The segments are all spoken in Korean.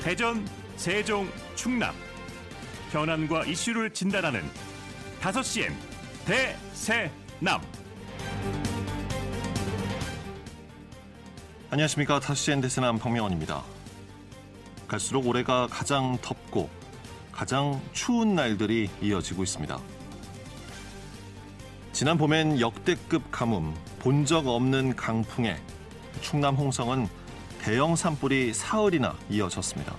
대전, 세종, 충남 현안과 이슈를 진단하는 5시엔 대세남. 안녕하십니까. 5시엔 대세남 박명원입니다. 갈수록 올해가 가장 덥고 가장 추운 날들이 이어지고 있습니다. 지난 봄엔 역대급 가뭄, 본 적 없는 강풍에 충남 홍성은 대형 산불이 사흘이나 이어졌습니다.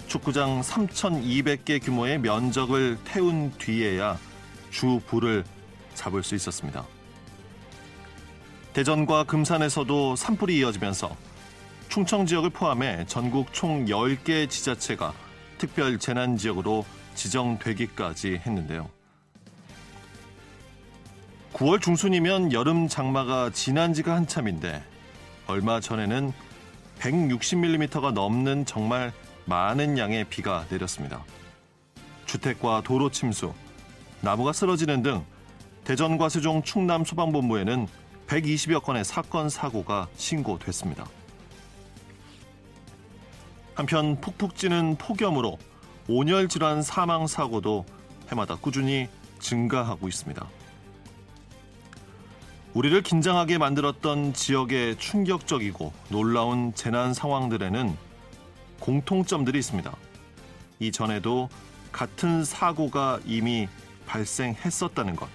축구장 3,200개 규모의 면적을 태운 뒤에야 주 불을 잡을 수 있었습니다. 대전과 금산에서도 산불이 이어지면서 충청 지역을 포함해 전국 총 10개 지자체가 특별 재난지역으로 지정되기까지 했는데요. 9월 중순이면 여름 장마가 지난 지가 한참인데 얼마 전에는 160mm가 넘는 정말 많은 양의 비가 내렸습니다. 주택과 도로 침수, 나무가 쓰러지는 등 대전과 세종, 충남 소방본부에는 120여 건의 사건, 사고가 신고됐습니다. 한편 푹푹 찌는 폭염으로 온열 질환 사망 사고도 해마다 꾸준히 증가하고 있습니다. 우리를 긴장하게 만들었던 지역의 충격적이고 놀라운 재난 상황들에는 공통점들이 있습니다. 이전에도 같은 사고가 이미 발생했었다는 것,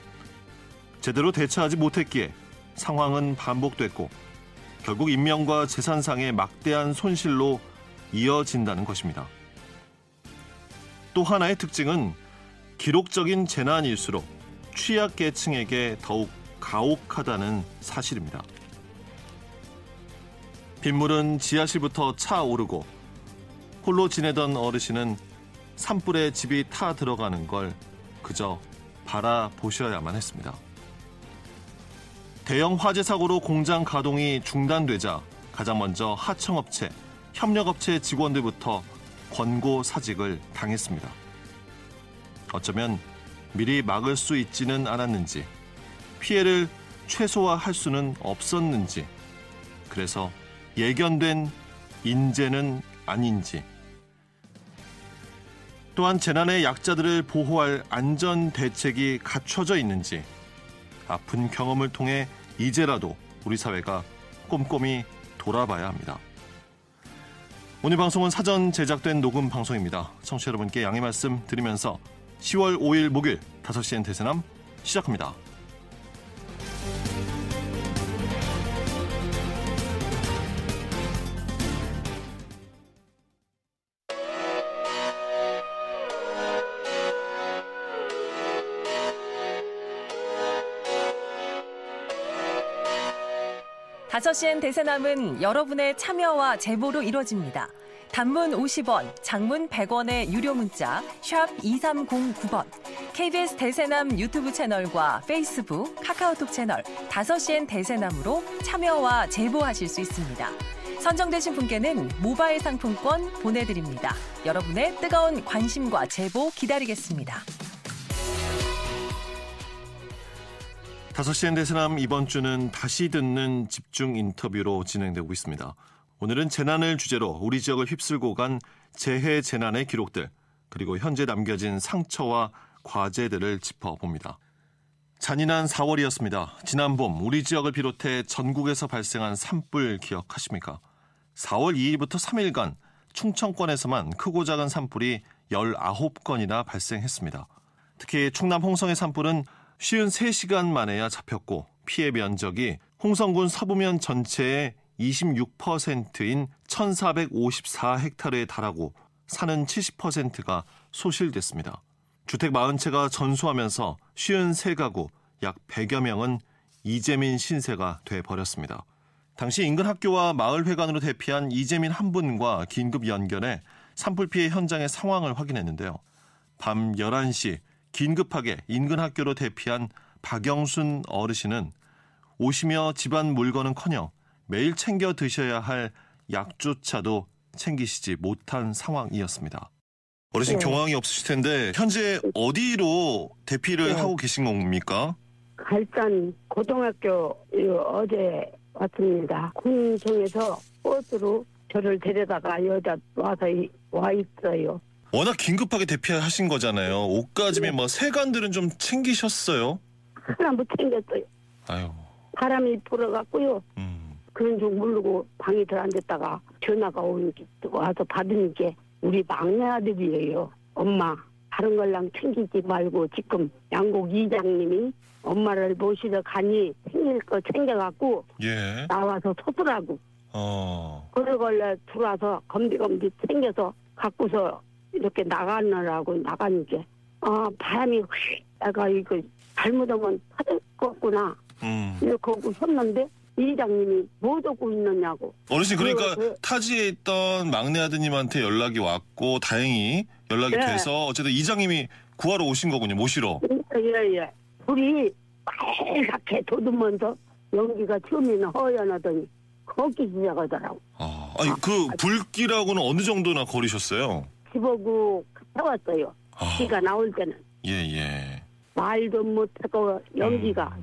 제대로 대처하지 못했기에 상황은 반복됐고 결국 인명과 재산상의 막대한 손실로 이어진다는 것입니다. 또 하나의 특징은 기록적인 재난일수록 취약계층에게 더욱 가혹하다는 사실입니다. 빗물은 지하실부터 차오르고 홀로 지내던 어르신은 산불에 집이 타 들어가는 걸 그저 바라보셔야만 했습니다. 대형 화재 사고로 공장 가동이 중단되자 가장 먼저 하청업체, 협력업체 직원들부터 권고사직을 당했습니다. 어쩌면 미리 막을 수 있지는 않았는지, 피해를 최소화할 수는 없었는지, 그래서 예견된 인재는 아닌지, 또한 재난의 약자들을 보호할 안전 대책이 갖춰져 있는지 아픈 경험을 통해 이제라도 우리 사회가 꼼꼼히 돌아봐야 합니다. 오늘 방송은 사전 제작된 녹음 방송입니다. 청취자 여러분께 양해 말씀 드리면서 10월 5일 목요일 5시엔 대세남 시작합니다. 다섯 시엔 대세남은 여러분의 참여와 제보로 이루어집니다. 단문 50원, 장문 100원의 유료 문자 샵 2309번, KBS 대세남 유튜브 채널과 페이스북, 카카오톡 채널 5시엔 대세남으로 참여와 제보하실 수 있습니다. 선정되신 분께는 모바일 상품권 보내드립니다. 여러분의 뜨거운 관심과 제보 기다리겠습니다. 5시엔 대세남 이번 주는 다시 듣는 집중 인터뷰로 진행되고 있습니다. 오늘은 재난을 주제로 우리 지역을 휩쓸고 간 재해 재난의 기록들, 그리고 현재 남겨진 상처와 과제들을 짚어봅니다. 잔인한 4월이었습니다. 지난 봄 우리 지역을 비롯해 전국에서 발생한 산불 기억하십니까? 4월 2일부터 3일간 충청권에서만 크고 작은 산불이 19건이나 발생했습니다. 특히 충남 홍성의 산불은 53시간 만에야 잡혔고 피해 면적이 홍성군 서부면 전체의 26%인 1,454헥타르에 달하고 산은 70%가 소실됐습니다. 주택 40채가 전소하면서 53가구 약 100여 명은 이재민 신세가 돼버렸습니다. 당시 인근 학교와 마을회관으로 대피한 이재민 한 분과 긴급 연결해 산불 피해 현장의 상황을 확인했는데요. 밤 11시 긴급하게 인근 학교로 대피한 박영순 어르신은 오시며 집안 물건은커녕 매일 챙겨 드셔야 할 약조차도 챙기시지 못한 상황이었습니다. 어르신 네. 경황이 없으실 텐데 현재 어디로 대피를 하고 계신 겁니까? 갈산 고등학교 어제 왔습니다. 군청에서 버스로 저를 데려다가 여자 와서 와 있어요. 워낙 긴급하게 대피하신 거잖아요. 옷가짐에 뭐 세간들은 좀 챙기셨어요? 하나 못 챙겼어요. 아유. 바람이 불어갖고요. 그런 줄 모르고 방에 들어앉았다가 전화가 와서 받으니까 우리 막내 아들이에요. 엄마 다른 걸랑 챙기지 말고 지금 양곡 이장님이 엄마를 모시러 가니 챙길 거 챙겨갖고 예. 나와서 서더라고. 그러걸래 들어와서 검디검디 챙겨서 갖고서 이렇게 나가느라고 나가니까 바람이 휙 내가 이거 잘못하면 터질 거구나 이렇게 하고 섰는데 이장님이 뭐 듣고 있느냐고. 어르신 그러니까 타지에 있던 막내 아드님한테 연락이 왔고 다행히 연락이 돼서 어쨌든 이장님이 구하러 오신 거군요. 모시러. 예예. 불이 빨갛게 돋으면서 연기가 처음에는 허연하더니 걷기 시작하더라고. 아니 그 불길하고는 어느 정도나 거리셨어요? 집어고 갔다 왔어요. 비가 나올 때는. 예예. 말도 못하고 연기가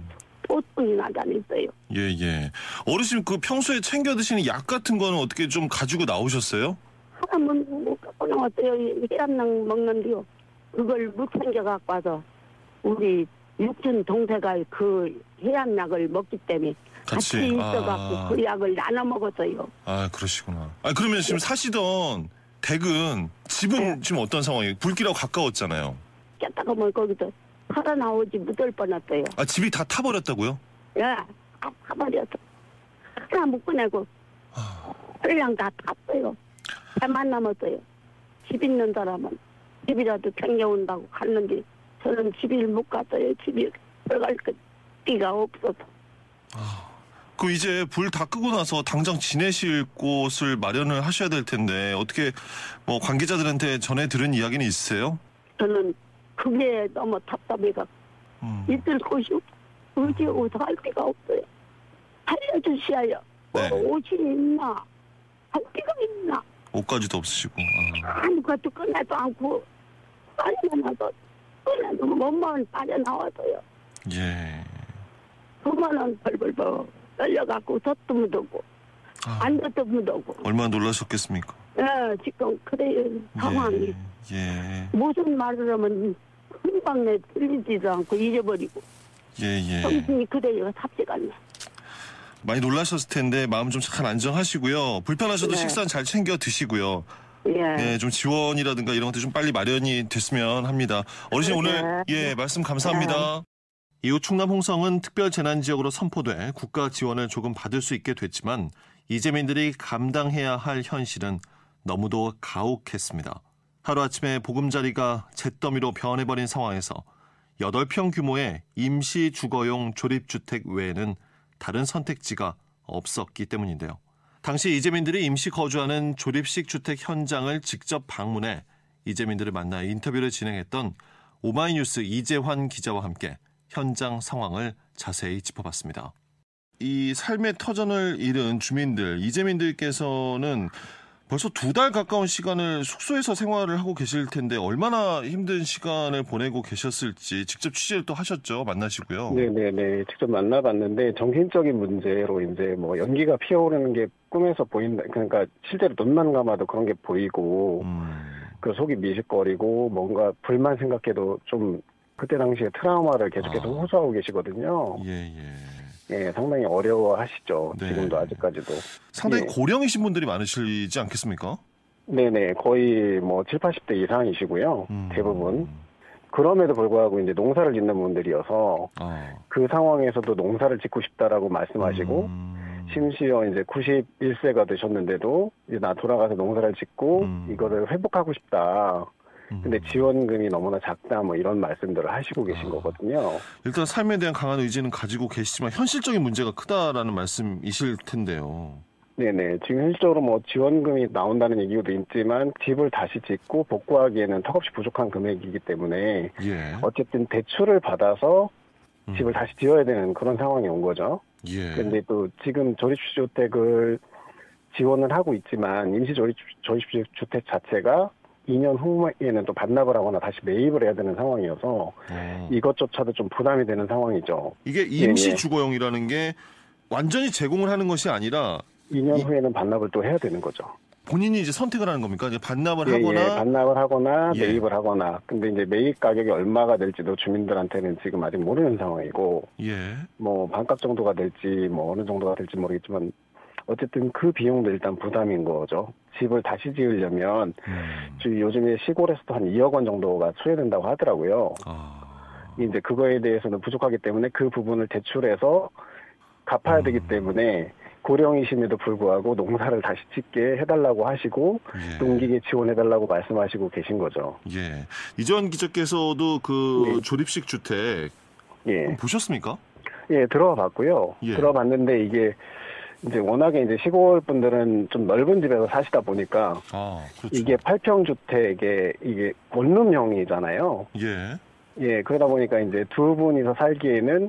보통이 나다녔어요. 예예. 어르신 그 평소에 챙겨 드시는 약 같은 거는 어떻게 좀 가지고 나오셨어요? 하나만 못 갖고 나왔어요. 해안약 먹는데요. 그걸 못 챙겨 갖고 와서 우리 육촌 동생가 그 해안약을 먹기 때문에 같이 있어갖고 그 약을 나눠 먹었어요. 그러시구나. 그러면 지금 사시던 댁은 집은 지금 어떤 상황이에요? 불길하고 가까웠잖아요. 깼다가 뭐 거기서 살아나오지 못할 뻔했어요. 집이 다 타버렸다고요? 예, 다 타버렸어. 하나 못 꺼내고 그냥 다 탔어요. 배만 남았어요. 집 있는 사람은 집이라도 챙겨온다고 갔는데 저는 집을 못 갔어요. 집이 들어갈 데가 없어서. 그 이제 불 다 끄고 나서 당장 지내실 곳을 마련을 하셔야 될 텐데 어떻게 뭐 관계자들한테 전해 들은 이야기는 있으세요? 저는 그게 너무 답답해가 있을 곳이 어디 어디 할 데가 없어요. 살려주셔요. 네. 옷이 있나 할 데가 있나. 옷까지도 없으시고. 아무것도 꺼내도 않고 빠져나와서 꺼내도 몸만 빠져나와서요. 예. 그만한 벌벌벌 떨려갖고 덧도 묻었고 앉아도 묻었고. 얼마나 놀라셨겠습니까? 예, 지금 그래요 상황이. 예. 무슨 말을 하면 금방 내 들리지도 않고 잊어버리고. 예예. 정신이 그래요 삽시가 않네. 많이 놀라셨을 텐데 마음 좀 잘 안정하시고요. 불편하셔도 식사는 잘 챙겨 드시고요. 예, 좀 지원이라든가 이런 것들 좀 빨리 마련이 됐으면 합니다. 어르신 오늘 말씀 감사합니다. 이후 충남 홍성은 특별재난지역으로 선포돼 국가 지원을 조금 받을 수 있게 됐지만 이재민들이 감당해야 할 현실은 너무도 가혹했습니다. 하루아침에 보금자리가 잿더미로 변해버린 상황에서 8평 규모의 임시 주거용 조립주택 외에는 다른 선택지가 없었기 때문인데요. 당시 이재민들이 임시 거주하는 조립식 주택 현장을 직접 방문해 이재민들을 만나 인터뷰를 진행했던 오마이뉴스 이재환 기자와 함께 현장 상황을 자세히 짚어봤습니다. 이 삶의 터전을 잃은 주민들, 이재민들께서는 벌써 2달 가까운 시간을 숙소에서 생활을 하고 계실 텐데 얼마나 힘든 시간을 보내고 계셨을지 직접 취재를 또 하셨죠? 만나시고요. 네네네. 직접 만나봤는데 정신적인 문제로 이제 뭐 연기가 피어오르는 게 꿈에서 보인다. 그러니까 실제로 눈만 감아도 그런 게 보이고 그 속이 미식거리고 뭔가 불만 생각해도 좀 그때 당시에 트라우마를 계속해서 호소하고 계시거든요. 예, 상당히 어려워하시죠. 네. 지금도 아직까지도. 상당히 고령이신 분들이 많으시지 않겠습니까? 네네. 거의 뭐 7, 80대 이상이시고요. 대부분. 그럼에도 불구하고 이제 농사를 짓는 분들이어서 그 상황에서도 농사를 짓고 싶다라고 말씀하시고 심지어 이제 91세가 되셨는데도 이제 나 돌아가서 농사를 짓고 이거를 회복하고 싶다. 근데 지원금이 너무나 작다 뭐 이런 말씀들을 하시고 계신 거거든요. 일단 삶에 대한 강한 의지는 가지고 계시지만 현실적인 문제가 크다라는 말씀이실 텐데요. 네네. 지금 현실적으로 뭐 지원금이 나온다는 얘기도 있지만 집을 다시 짓고 복구하기에는 턱없이 부족한 금액이기 때문에 어쨌든 대출을 받아서 집을 다시 지어야 되는 그런 상황이 온 거죠. 그런데 또 지금 조립주택을 지원을 하고 있지만 임시 조립주택 자체가 2년 후에는 또 반납을 하거나 다시 매입을 해야 되는 상황이어서 이것조차도 좀 부담이 되는 상황이죠. 이게 임시 주거용이라는 게 완전히 제공을 하는 것이 아니라 2년 후에는 반납을 또 해야 되는 거죠. 본인이 이제 선택을 하는 겁니까? 이제 반납을 예, 하거나. 예, 반납을 하거나 예. 매입을 하거나. 근데 이제 매입 가격이 얼마가 될지도 주민들한테는 지금 아직 모르는 상황이고, 예. 뭐 반값 정도가 될지 뭐 어느 정도가 될지 모르겠지만 어쨌든 그 비용도 일단 부담인 거죠. 집을 다시 지으려면 요즘에 시골에서도 한 2억 원 정도가 소요된다고 하더라고요. 이제 그거에 대해서는 부족하기 때문에 그 부분을 대출해서 갚아야 되기 때문에 고령이심에도 불구하고 농사를 다시 짓게 해달라고 하시고 예. 농기계 지원해달라고 말씀하시고 계신 거죠. 예. 이전 기자께서도 그 네. 조립식 주택 예. 보셨습니까? 예, 들어가 봤고요. 예. 들어봤는데 이게 이제 워낙에 이제 시골 분들은 좀 넓은 집에서 사시다 보니까 그렇죠. 이게 8평 주택에 이게 원룸형이잖아요. 예. 예, 그러다 보니까 이제 두 분이서 살기에는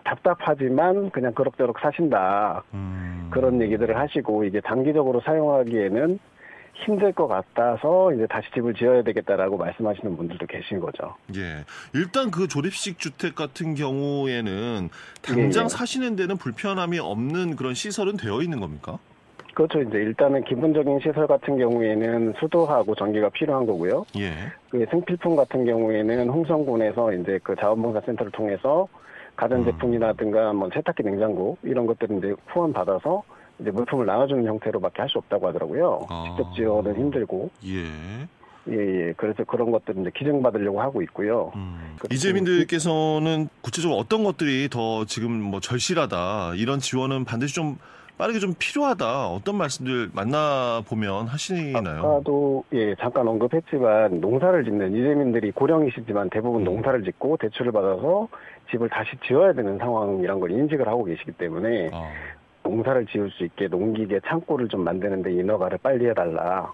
답답하지만 그냥 그럭저럭 사신다. 그런 얘기들을 하시고 이게 장기적으로 사용하기에는 힘들 것 같아서 이제 다시 집을 지어야 되겠다라고 말씀하시는 분들도 계신 거죠. 예. 일단 그 조립식 주택 같은 경우에는 당장 예. 사시는 데는 불편함이 없는 그런 시설은 되어 있는 겁니까? 그렇죠. 이제 일단은 기본적인 시설 같은 경우에는 수도하고 전기가 필요한 거고요. 예. 그 생필품 같은 경우에는 홍성군에서 이제 그 자원봉사센터를 통해서 가전제품이라든가 뭐 세탁기, 냉장고 이런 것들을 이제 후원 받아서 이제 물품을 나눠주는 형태로밖에 할 수 없다고 하더라고요. 직접 지원은 힘들고. 예. 예. 그래서 그런 것들을 이제 기증받으려고 하고 있고요. 이재민들께서는 구체적으로 어떤 것들이 더 지금 뭐 절실하다, 이런 지원은 반드시 좀 빠르게 좀 필요하다, 어떤 말씀들 만나보면 하시나요? 아까도 예 잠깐 언급했지만 농사를 짓는 이재민들이 고령이시지만 대부분 농사를 짓고 대출을 받아서 집을 다시 지어야 되는 상황이란 걸 인식을 하고 계시기 때문에 농사를 지을 수 있게 농기계 창고를 좀 만드는데 인허가를 빨리 해달라.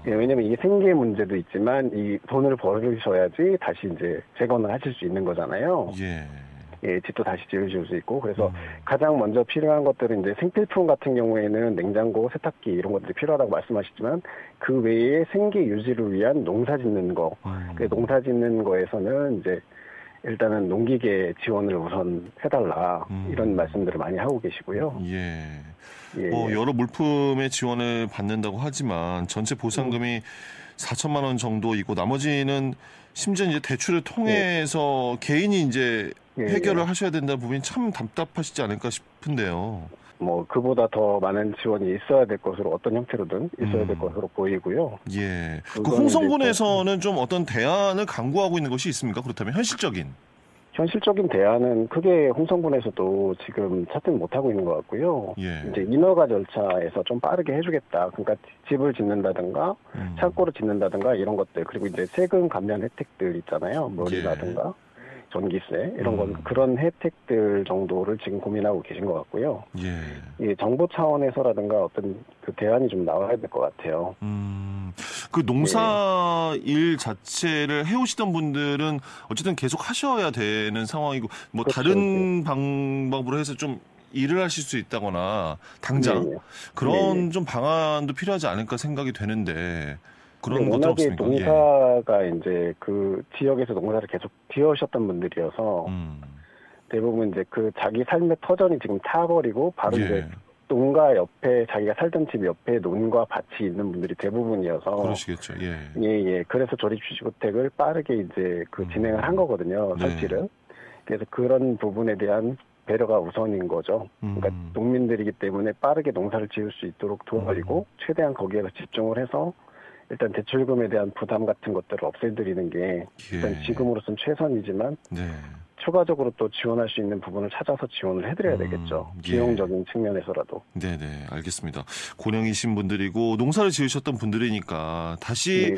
예, 왜냐면 이게 생계 문제도 있지만 이 돈을 벌으셔야지 다시 이제 재건을 하실 수 있는 거잖아요. 예. 예, 집도 다시 지으실 수 있고 그래서 가장 먼저 필요한 것들은 이제 생필품 같은 경우에는 냉장고, 세탁기 이런 것들이 필요하다고 말씀하셨지만 그 외에 생계 유지를 위한 농사 짓는 거, 그 농사 짓는 거에서는 이제 일단은 농기계 지원을 우선 해달라 이런 말씀들을 많이 하고 계시고요. 예. 예. 뭐 여러 물품의 지원을 받는다고 하지만 전체 보상금이 4천만 원 정도이고 나머지는 심지어 이제 대출을 통해서 개인이 이제 해결을 하셔야 된다는 부분이 참 답답하시지 않을까 싶은데요. 뭐 그보다 더 많은 지원이 있어야 될 것으로 어떤 형태로든 있어야 될 것으로 보이고요. 예. 그 홍성군에서는 좀 어떤 대안을 강구하고 있는 것이 있습니까? 그렇다면 현실적인 대안은 크게 홍성군에서도 지금 찾지 못하고 있는 것 같고요. 예. 이제 인허가 절차에서 좀 빠르게 해주겠다. 그러니까 집을 짓는다든가 창고를 짓는다든가 이런 것들 그리고 이제 세금 감면 혜택들 있잖아요. 물이라든가 전기세 이런 건 그런 혜택들 정도를 지금 고민하고 계신 것 같고요. 예, 정부 차원에서라든가 어떤 그 대안이 좀 나와야 될 것 같아요. 그 농사 일 자체를 해오시던 분들은 어쨌든 계속 하셔야 되는 상황이고 뭐 그렇죠. 다른 방법으로 해서 좀 일을 하실 수 있다거나 당장 그런 좀 방안도 필요하지 않을까 생각이 되는데. 그런 것도 없습니까? 농사가 이제 그 지역에서 농사를 계속 지으셨던 분들이어서 대부분 이제 그 자기 삶의 터전이 지금 타버리고 바로 이제 농가 옆에 자기가 살던 집 옆에 논과 밭이 있는 분들이 대부분이어서 그러시겠죠. 예. 그래서 조립주택을 빠르게 이제 그 진행을 한 거거든요. 설치를. 그래서 그런 부분에 대한 배려가 우선인 거죠. 그러니까 농민들이기 때문에 빠르게 농사를 지을 수 있도록 도와드리고 최대한 거기에서 집중을 해서 일단 대출금에 대한 부담 같은 것들을 없애드리는 게 일단 지금으로선 최선이지만 추가적으로 또 지원할 수 있는 부분을 찾아서 지원을 해드려야 되겠죠. 비용적인 측면에서라도. 네네, 알겠습니다. 고령이신 분들이고 농사를 지으셨던 분들이니까 다시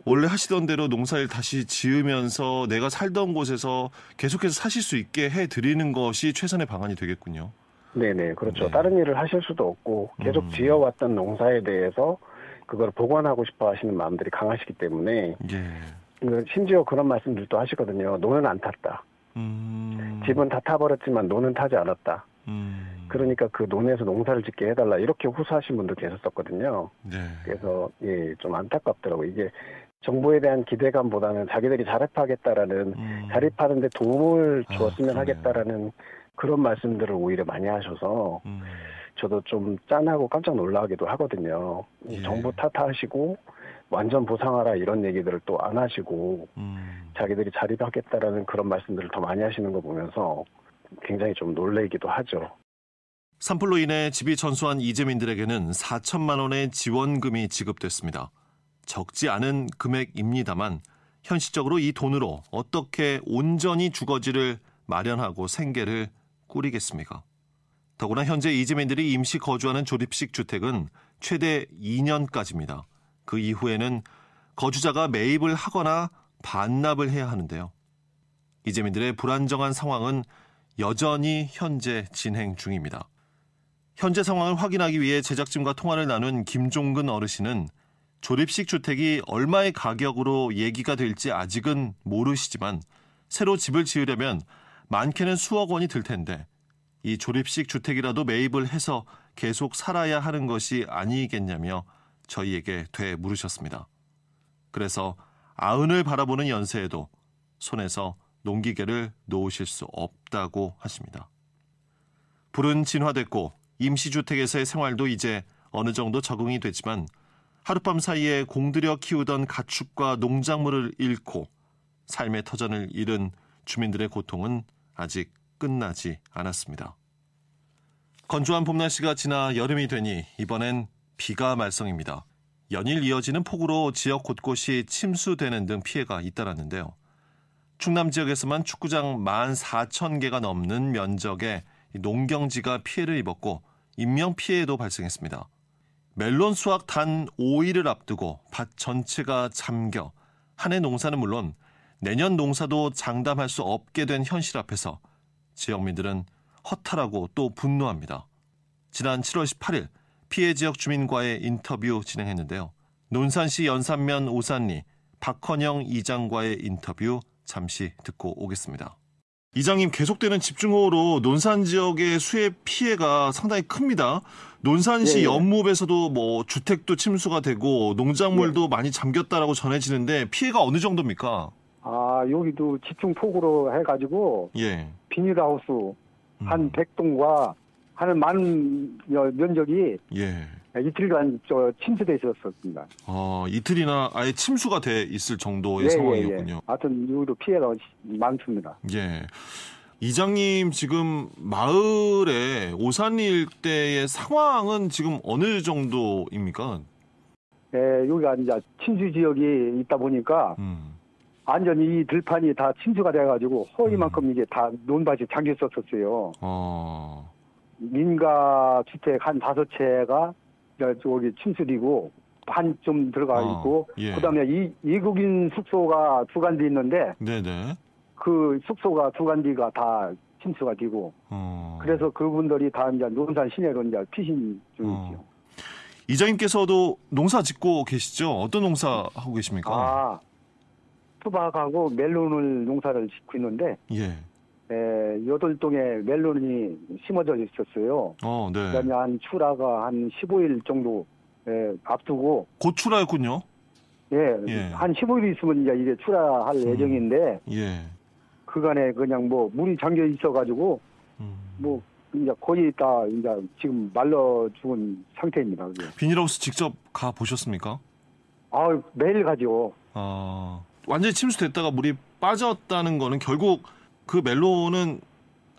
원래 하시던 대로 농사를 다시 지으면서 내가 살던 곳에서 계속해서 사실 수 있게 해드리는 것이 최선의 방안이 되겠군요. 네네, 그렇죠. 다른 일을 하실 수도 없고 계속 지어왔던 농사에 대해서 그걸 복원하고 싶어 하시는 마음들이 강하시기 때문에 심지어 그런 말씀들도 하시거든요. 논은 안 탔다. 집은 다 타버렸지만 논은 타지 않았다. 그러니까 그 논에서 농사를 짓게 해달라. 이렇게 호소하신 분도 계셨었거든요. 그래서 좀 안타깝더라고요. 이게 정부에 대한 기대감보다는 자기들이 자립하겠다라는 자립하는데 도움을 주었으면 하겠다라는 그런 말씀들을 오히려 많이 하셔서 저도 좀 짠하고 깜짝 놀라기도 하거든요. 예. 정부 탓하시고 완전 보상하라 이런 얘기들을 또 안 하시고 자기들이 자립하겠다라는 그런 말씀들을 더 많이 하시는 거 보면서 굉장히 좀 놀래기도 하죠. 산불로 인해 집이 전소한 이재민들에게는 4천만 원의 지원금이 지급됐습니다. 적지 않은 금액입니다만 현실적으로 이 돈으로 어떻게 온전히 주거지를 마련하고 생계를 꾸리겠습니까? 더구나 현재 이재민들이 임시 거주하는 조립식 주택은 최대 2년까지입니다. 그 이후에는 거주자가 매입을 하거나 반납을 해야 하는데요. 이재민들의 불안정한 상황은 여전히 현재 진행 중입니다. 현재 상황을 확인하기 위해 제작진과 통화를 나눈 김종근 어르신은 조립식 주택이 얼마의 가격으로 얘기가 될지 아직은 모르시지만 새로 집을 지으려면 많게는 수억 원이 들 텐데 이 조립식 주택이라도 매입을 해서 계속 살아야 하는 것이 아니겠냐며 저희에게 되물으셨습니다. 그래서 아흔을 바라보는 연세에도 손에서 농기계를 놓으실 수 없다고 하십니다. 불은 진화됐고 임시주택에서의 생활도 이제 어느 정도 적응이 됐지만 하룻밤 사이에 공들여 키우던 가축과 농작물을 잃고 삶의 터전을 잃은 주민들의 고통은 아직 끝나지 않았습니다. 건조한 봄 날씨가 지나 여름이 되니 이번엔 비가 말썽입니다. 연일 이어지는 폭우로 지역 곳곳이 침수되는 등 피해가 잇따랐는데요. 충남 지역에서만 축구장 14,000개가 넘는 면적의 농경지가 피해를 입었고 인명피해도 발생했습니다. 멜론 수확 단 5일을 앞두고 밭 전체가 잠겨 한 해 농사는 물론 내년 농사도 장담할 수 없게 된 현실 앞에서 지역민들은 허탈하고 또 분노합니다. 지난 7월 18일 피해 지역 주민과의 인터뷰 진행했는데요. 논산시 연산면 오산리 박헌영 이장과의 인터뷰 잠시 듣고 오겠습니다. 이장님, 계속되는 집중호우로 논산 지역의 수해 피해가 상당히 큽니다. 논산시 예. 연못에서도 뭐 주택도 침수가 되고 농작물도 많이 잠겼다라고 전해지는데 피해가 어느 정도입니까? 아, 여기도 집중폭우로 해가지고 예. 비닐하우스 한 100동과 하는 많은 면적이 예. 이틀간 침수돼 있었습니다. 이틀이나 아예 침수가 돼 있을 정도의 상황이었군요. 하여튼 여기도 피해가 많습니다. 예. 이장님, 지금 마을의 오산리 일대의 상황은 지금 어느 정도입니까? 예, 여기가 이제 침수 지역이 있다 보니까 완전히 이 들판이 다 침수가 돼가지고 허리만큼 이게 다 논밭이 잠겼었어요. 민가 주택 한 5채가 저기 침수되고 반 좀 들어가 있고 예. 그다음에 외국인 숙소가 2간디 있는데 네네. 그 숙소가 2간디가 다 침수가 되고 그래서 그분들이 다 이제 논산 시내로 이제 피신 중이죠. 이장님께서도 농사 짓고 계시죠? 어떤 농사 하고 계십니까? 수박하고 멜론을 농사를 짓고 있는데 예. 8동에 멜론이 심어져 있었어요. 네. 그다음에 한 출하가 한 15일 정도 앞두고 곧 출하였군요. 예. 한 15일 있으면 이제 이게 출하할 예정인데 예. 그간에 그냥 뭐 물이 잠겨 있어가지고 뭐 이제 거의 다 이제 지금 말라 죽은 상태입니다. 그게. 비닐하우스 직접 가 보셨습니까? 매일 가죠. 완전히 침수됐다가 물이 빠졌다는 거는 결국 그 멜론은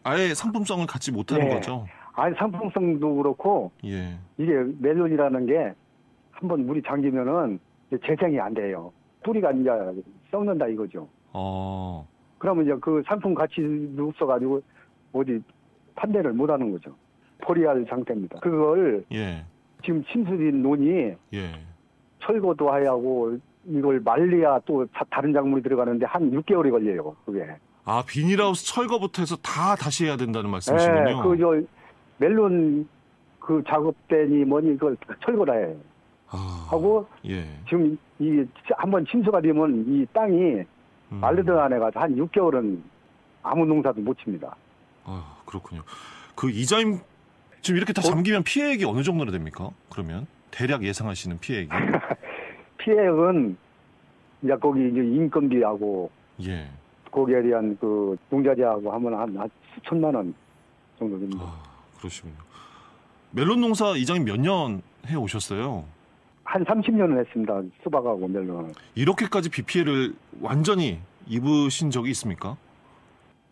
아예 상품성을 갖지 못하는 거죠. 아니 상품성도 그렇고 예. 이게 멜론이라는 게 한번 물이 잠기면은 재생이 안 돼요. 뿌리가 이제 썩는다 이거죠. 그러면 이제 그 상품 가치도 없어가지고 어디 판매를 못 하는 거죠. 포리할 상태입니다. 그걸 지금 침수된 논이 철거도 하고 이걸 말려야 또 다른 작물이 들어가는데 한 6개월이 걸려요. 그게. 비닐하우스 철거부터 해서 다 다시 해야 된다는 말씀이시군요. 네, 멜론 그 작업대니 뭐니 그걸 철거를 해요. 하고 지금 이 한번 침수가 되면 이 땅이 말르던 안에 가서 한 6개월은 아무 농사도 못 칩니다. 그렇군요. 그 이장님 지금 이렇게 다 잠기면 피해액이 어느 정도나 됩니까? 그러면 대략 예상하시는 피해액이? 피해액은 이제 거기 이제 인건비하고 거기에 대한 그 농자재하고 하면 한 수천만 원 정도 됩니다. 그러시군요. 멜론 농사 이장님 몇 년 해 오셨어요? 한 30년은 했습니다. 수박하고 멜론. 이렇게까지 비 피해를 완전히 입으신 적이 있습니까?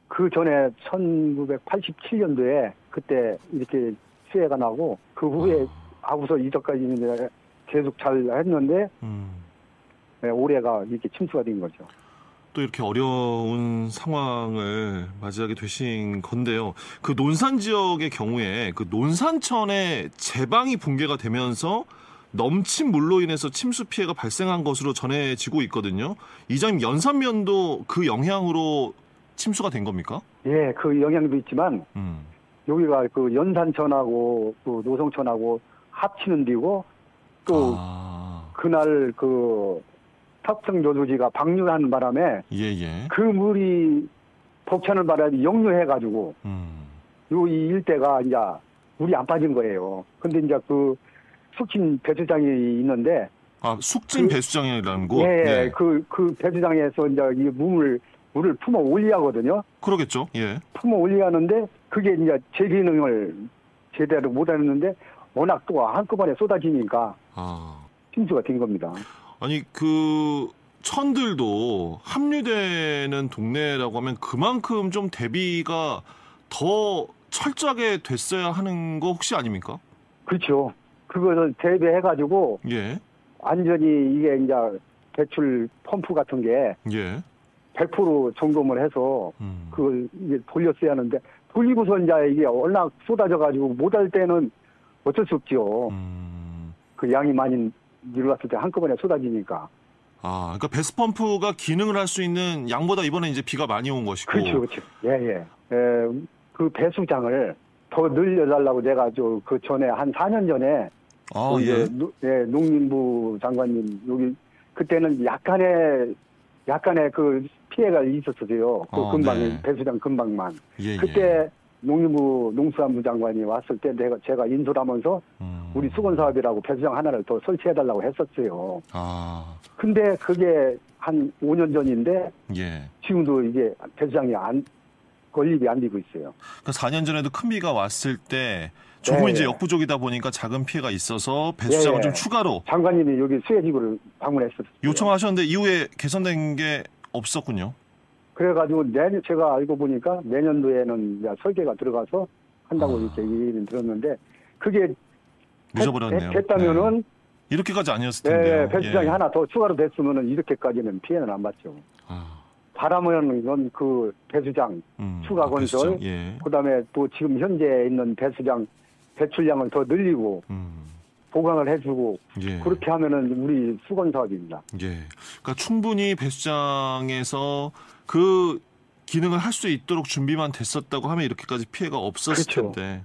그 전에 1987년도에 그때 이렇게 피해가 나고 그 후에 하고서 이전까지 이제 계속 잘 했는데 네, 올해가 이렇게 침수가 된 거죠. 또 이렇게 어려운 상황을 맞이하게 되신 건데요. 그 논산 지역의 경우에 그 논산천에 제방이 붕괴가 되면서 넘친 물로 인해서 침수 피해가 발생한 것으로 전해지고 있거든요. 이장님, 연산면도 그 영향으로 침수가 된 겁니까? 예, 그 영향도 있지만 여기가 그 연산천하고 그 노성천하고 합치는 데고 또 그날 그 탑승 조조지가 방류하는 바람에 그 물이 벅차는 바람에 역류해가지고 요 이 일대가 이제 물이 안 빠진 거예요. 근데 이제 그 숙진 배수장이 있는데 숙진 배수장이라는 곳. 예, 네. 그 배수장에서 이제 이 물을 품어 올리하거든요. 그러겠죠. 예. 품어 올리하는데 그게 이제 제 기능을 제대로 못했는데 워낙 또 한꺼번에 쏟아지니까 침수가 된 겁니다. 아니 그 천들도 합류되는 동네라고 하면 그만큼 좀 대비가 더 철저하게 됐어야 하는 거 혹시 아닙니까? 그렇죠. 그거를 대비해가지고 완전히 이게 이제 배출 펌프 같은 게 100% 점검을 해서 그걸 이제 돌렸어야 하는데 돌리고서 이제 이게 워낙 쏟아져가지고 못할 때는 어쩔 수 없죠. 그 양이 많이 일어났을 때 한꺼번에 쏟아지니까. 그러니까 배수펌프가 기능을 할 수 있는 양보다 이번에 이제 비가 많이 온 것이고. 그렇죠. 예. 그 배수장을 더 늘려달라고 제가 그 전에 한 4년 전에 농림부 장관님 여기 그때는 약간의 그 피해가 있었어요. 그 근방에 배수장 근방만. 그때 농림부 농수산부 장관이 왔을 때 제가 인솔하면서 우리 수건 사업이라고 배수장 하나를 더 설치해달라고 했었어요. 근데 그게 한 5년 전인데 지금도 이게 배수장이 건립이 안 되고 있어요. 그러니까 4년 전에도 큰 비가 왔을 때 조금 이제 역부족이다 보니까 작은 피해가 있어서 배수장을 좀 추가로 장관님이 여기 수해지구를 방문했었어요. 요청하셨는데 이후에 개선된 게 없었군요. 그래가지고 제가 알고 보니까 내년도에는 설계가 들어가서 한다고 이렇게 얘기는 들었는데 그게 늦어버렸네요. 됐다면은 이렇게까지 아니었을 텐데요. 배수장이 하나 더 추가로 됐으면은 이렇게까지는 피해는 안 받죠. 바람은 이건 그 배수장 추가 건설, 그다음에 또 지금 현재 있는 배수장 배출량을 더 늘리고 보강을 해주고 그렇게 하면은 우리 수건 사업입니다. 그러니까 충분히 배수장에서 그 기능을 할 수 있도록 준비만 됐었다고 하면 이렇게까지 피해가 없었을 텐데.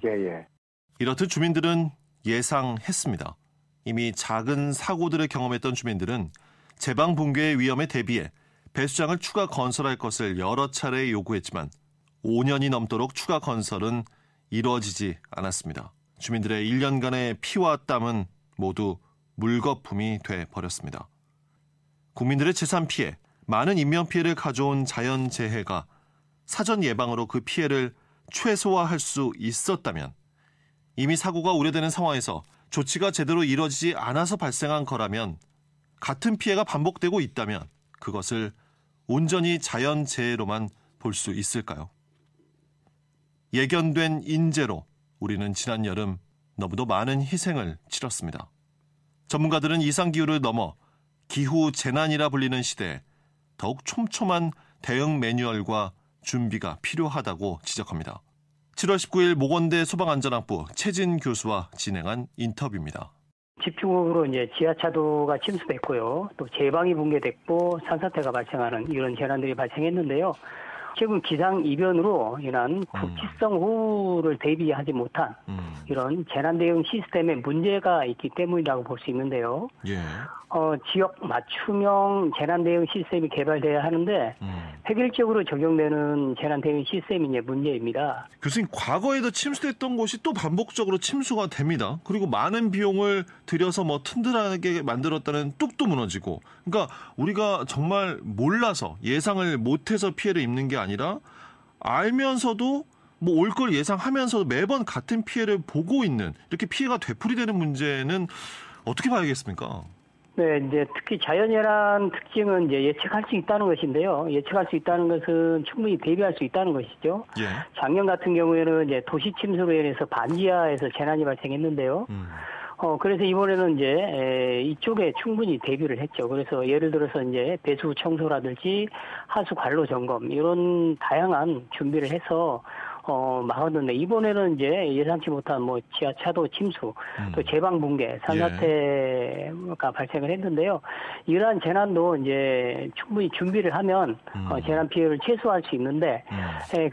이렇듯 주민들은 예상했습니다. 이미 작은 사고들을 경험했던 주민들은 제방 붕괴의 위험에 대비해 배수장을 추가 건설할 것을 여러 차례 요구했지만 5년이 넘도록 추가 건설은 이루어지지 않았습니다. 주민들의 1년간의 피와 땀은 모두 물거품이 돼버렸습니다. 국민들의 재산 피해, 많은 인명피해를 가져온 자연재해가 사전 예방으로 그 피해를 최소화할 수 있었다면 이미 사고가 우려되는 상황에서 조치가 제대로 이루어지지 않아서 발생한 거라면 같은 피해가 반복되고 있다면 그것을 온전히 자연재해로만 볼 수 있을까요? 예견된 인재로 우리는 지난 여름 너무도 많은 희생을 치렀습니다. 전문가들은 이상기후를 넘어 기후재난이라 불리는 시대에 더욱 촘촘한 대응 매뉴얼과 준비가 필요하다고 지적합니다. 7월 19일 모건대 소방안전학부 최진 교수와 진행한 인터뷰입니다. 집중호우로 이제 지하차도가 침수됐고요. 또 제방이 붕괴됐고 산사태가 발생하는 이런 재난들이 발생했는데요. 최근 기상 이변으로 인한 국지성 호우를 대비하지 못한 이런 재난 대응 시스템에 문제가 있기 때문이라고 볼 수 있는데요. 지역 맞춤형 재난 대응 시스템이 개발돼야 하는데 획일적으로 적용되는 재난 대응 시스템이 이제 문제입니다. 교수님, 과거에도 침수됐던 곳이 또 반복적으로 침수가 됩니다. 그리고 많은 비용을 들여서 튼튼하게 만들었다는 뚝도 무너지고. 그러니까 우리가 정말 몰라서 예상을 못해서 피해를 입는 게 아니라 알면서도 뭐 올 걸 예상하면서도 매번 같은 피해를 보고 있는 이렇게 피해가 되풀이되는 문제는 어떻게 봐야겠습니까? 네, 이제 특히 자연재난 특징은 이제 예측할 수 있다는 것인데요. 예측할 수 있다는 것은 충분히 대비할 수 있다는 것이죠. 예. 작년 같은 경우에는 이제 도시 침수로 인해서 반지하에서 재난이 발생했는데요. 그래서 이번에는 이제 이쪽에 충분히 대비를 했죠. 그래서 예를 들어서 이제 배수 청소라든지 하수 관로 점검 이런 다양한 준비를 해서 막았는데 이번에는 이제 예상치 못한 뭐 지하차도 침수 또 제방 붕괴 산사태가 발생을 했는데요. 이러한 재난도 이제 충분히 준비를 하면 재난 피해를 최소화할 수 있는데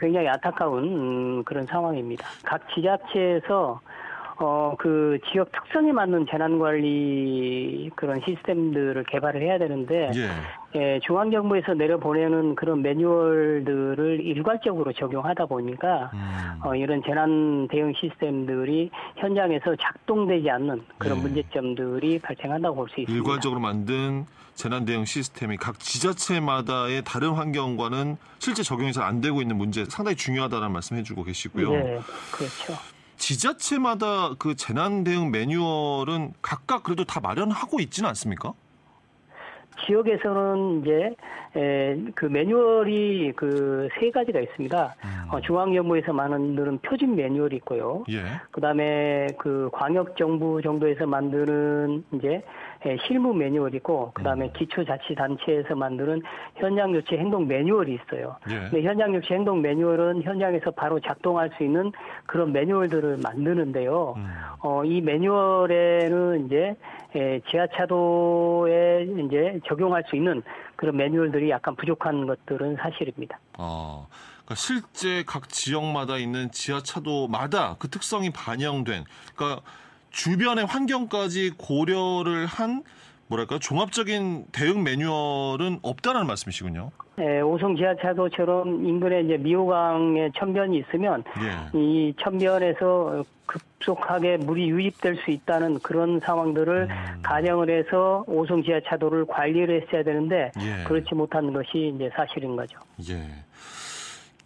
굉장히 안타까운 그런 상황입니다. 각 지자체에서 그 지역 특성에 맞는 재난관리 그런 시스템들을 개발을 해야 되는데, 중앙정부에서 내려보내는 그런 매뉴얼들을 일괄적으로 적용하다 보니까, 이런 재난 대응 시스템들이 현장에서 작동되지 않는 그런 문제점들이 발생한다고 볼 수 있습니다. 일괄적으로 만든 재난 대응 시스템이 각 지자체마다의 다른 환경과는 실제 적용이 잘 안 되고 있는 문제 상당히 중요하다는 말씀 해주고 계시고요. 네, 그렇죠. 지자체마다 그 재난 대응 매뉴얼은 각각 그래도 다 마련하고 있지는 않습니까? 지역에서는 이제 그 매뉴얼이 그 세 가지가 있습니다. 중앙정부에서 만드는 표준 매뉴얼이 있고요. 그다음에 그 광역정부 정도에서 만드는 이제 실무 매뉴얼이 있고, 그다음에 기초자치단체에서 만드는 현장조치 행동 매뉴얼이 있어요. 근데 현장조치 행동 매뉴얼은 현장에서 바로 작동할 수 있는 그런 매뉴얼들을 만드는데요. 이 매뉴얼에는 이제 지하차도에 이제 적용할 수 있는 그런 매뉴얼들이 약간 부족한 것들은 사실입니다. 그러니까 실제 각 지역마다 있는 지하차도마다 그 특성이 반영된, 그러니까 주변의 환경까지 고려를 한 뭐랄까 종합적인 대응 매뉴얼은 없다는 말씀이시군요. 네, 오송 지하차도처럼 인근에 이제 미호강에 천변이 있으면 이 천변에서 급속하게 물이 유입될 수 있다는 그런 상황들을 가정을 해서 오송 지하차도를 관리를 했어야 되는데 그렇지 못한 것이 이제 사실인 거죠.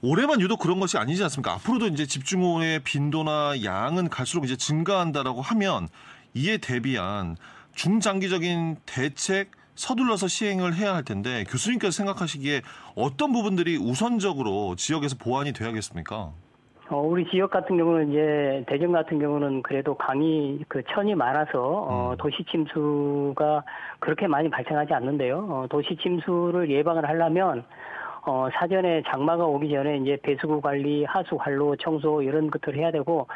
올해만 유독 그런 것이 아니지 않습니까? 앞으로도 이제 집중호우의 빈도나 양은 갈수록 이제 증가한다라고 하면 이에 대비한 중장기적인 대책 서둘러서 시행을 해야 할 텐데 교수님께서 생각하시기에 어떤 부분들이 우선적으로 지역에서 보완이 돼야겠습니까? 우리 지역 같은 경우는 이제 대전 같은 경우는 그래도 강이 그 천이 많아서 도시 침수가 그렇게 많이 발생하지 않는데요. 도시 침수를 예방을 하려면 사전에 장마가 오기 전에 이제 배수구 관리, 하수 관로 청소 이런 것들을 해야 되고,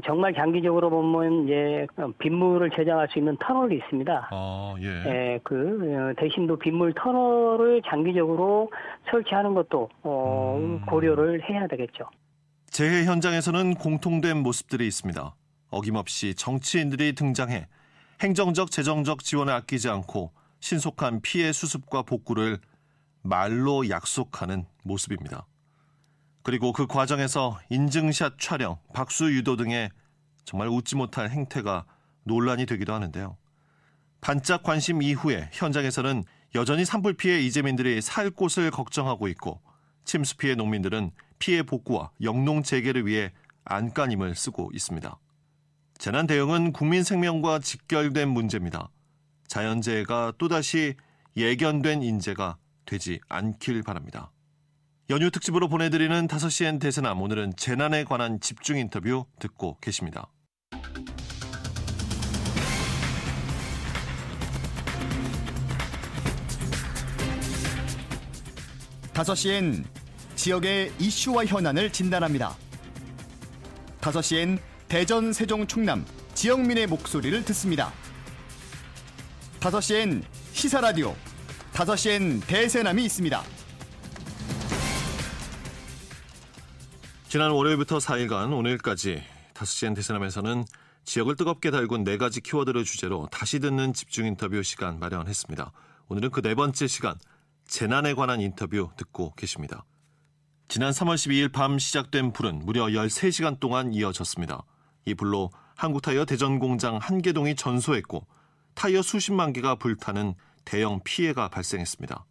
정말 장기적으로 보면 이제 빗물을 저장할 수 있는 터널이 있습니다. 그 대신도 빗물 터널을 장기적으로 설치하는 것도 고려를 해야 되겠죠. 재해 현장에서는 공통된 모습들이 있습니다. 어김없이 정치인들이 등장해 행정적, 재정적 지원을 아끼지 않고 신속한 피해 수습과 복구를 말로 약속하는 모습입니다. 그리고 그 과정에서 인증샷 촬영, 박수 유도 등의 정말 웃지 못할 행태가 논란이 되기도 하는데요. 반짝 관심 이후에 현장에서는 여전히 산불 피해 이재민들이 살 곳을 걱정하고 있고 침수 피해 농민들은 피해 복구와 영농 재개를 위해 안간힘을 쓰고 있습니다. 재난 대응은 국민 생명과 직결된 문제입니다. 자연재해가 또다시 예견된 인재가 되지 않길 바랍니다. 연휴 특집으로 보내드리는 5시엔 대세남, 오늘은 재난에 관한 집중 인터뷰 듣고 계십니다. 다섯 시엔 지역의 이슈와 현안을 진단합니다. 5시엔 대전, 세종, 충남 지역민의 목소리를 듣습니다. 5시엔 시사라디오, 5시엔 대세남이 있습니다. 지난 월요일부터 4일간 오늘까지 5시엔 대세남에서는 지역을 뜨겁게 달군 4가지 키워드를 주제로 다시 듣는 집중 인터뷰 시간 마련했습니다. 오늘은 그 4번째 시간, 재난에 관한 인터뷰 듣고 계십니다. 지난 3월 12일 밤 시작된 불은 무려 13시간 동안 이어졌습니다. 이 불로 한국타이어 대전 공장 한 개동이 전소했고 타이어 수십만 개가 불타는 대형 피해가 발생했습니다.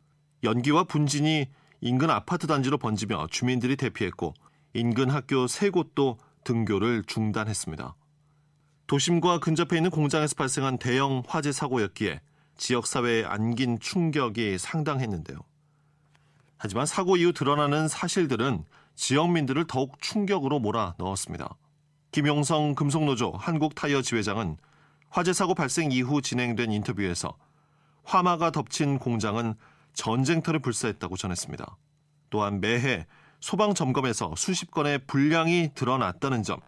연기와 분진이 인근 아파트 단지로 번지며 주민들이 대피했고 인근 학교 3곳도 등교를 중단했습니다. 도심과 근접해 있는 공장에서 발생한 대형 화재 사고였기에 지역사회에 안긴 충격이 상당했는데요. 하지만 사고 이후 드러나는 사실들은 지역민들을 더욱 충격으로 몰아넣었습니다. 김용성 금속노조 한국타이어 지회장은 화재 사고 발생 이후 진행된 인터뷰에서 화마가 덮친 공장은 전쟁터를 불사했다고 전했습니다. 또한 매해 소방 점검에서 수십 건의 불량이 드러났다는 점,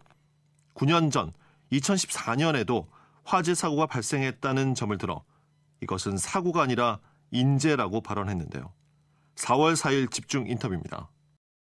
9년 전 2014년에도 화재 사고가 발생했다는 점을 들어 이것은 사고가 아니라 인재라고 발언했는데요. 4월 4일 집중 인터뷰입니다.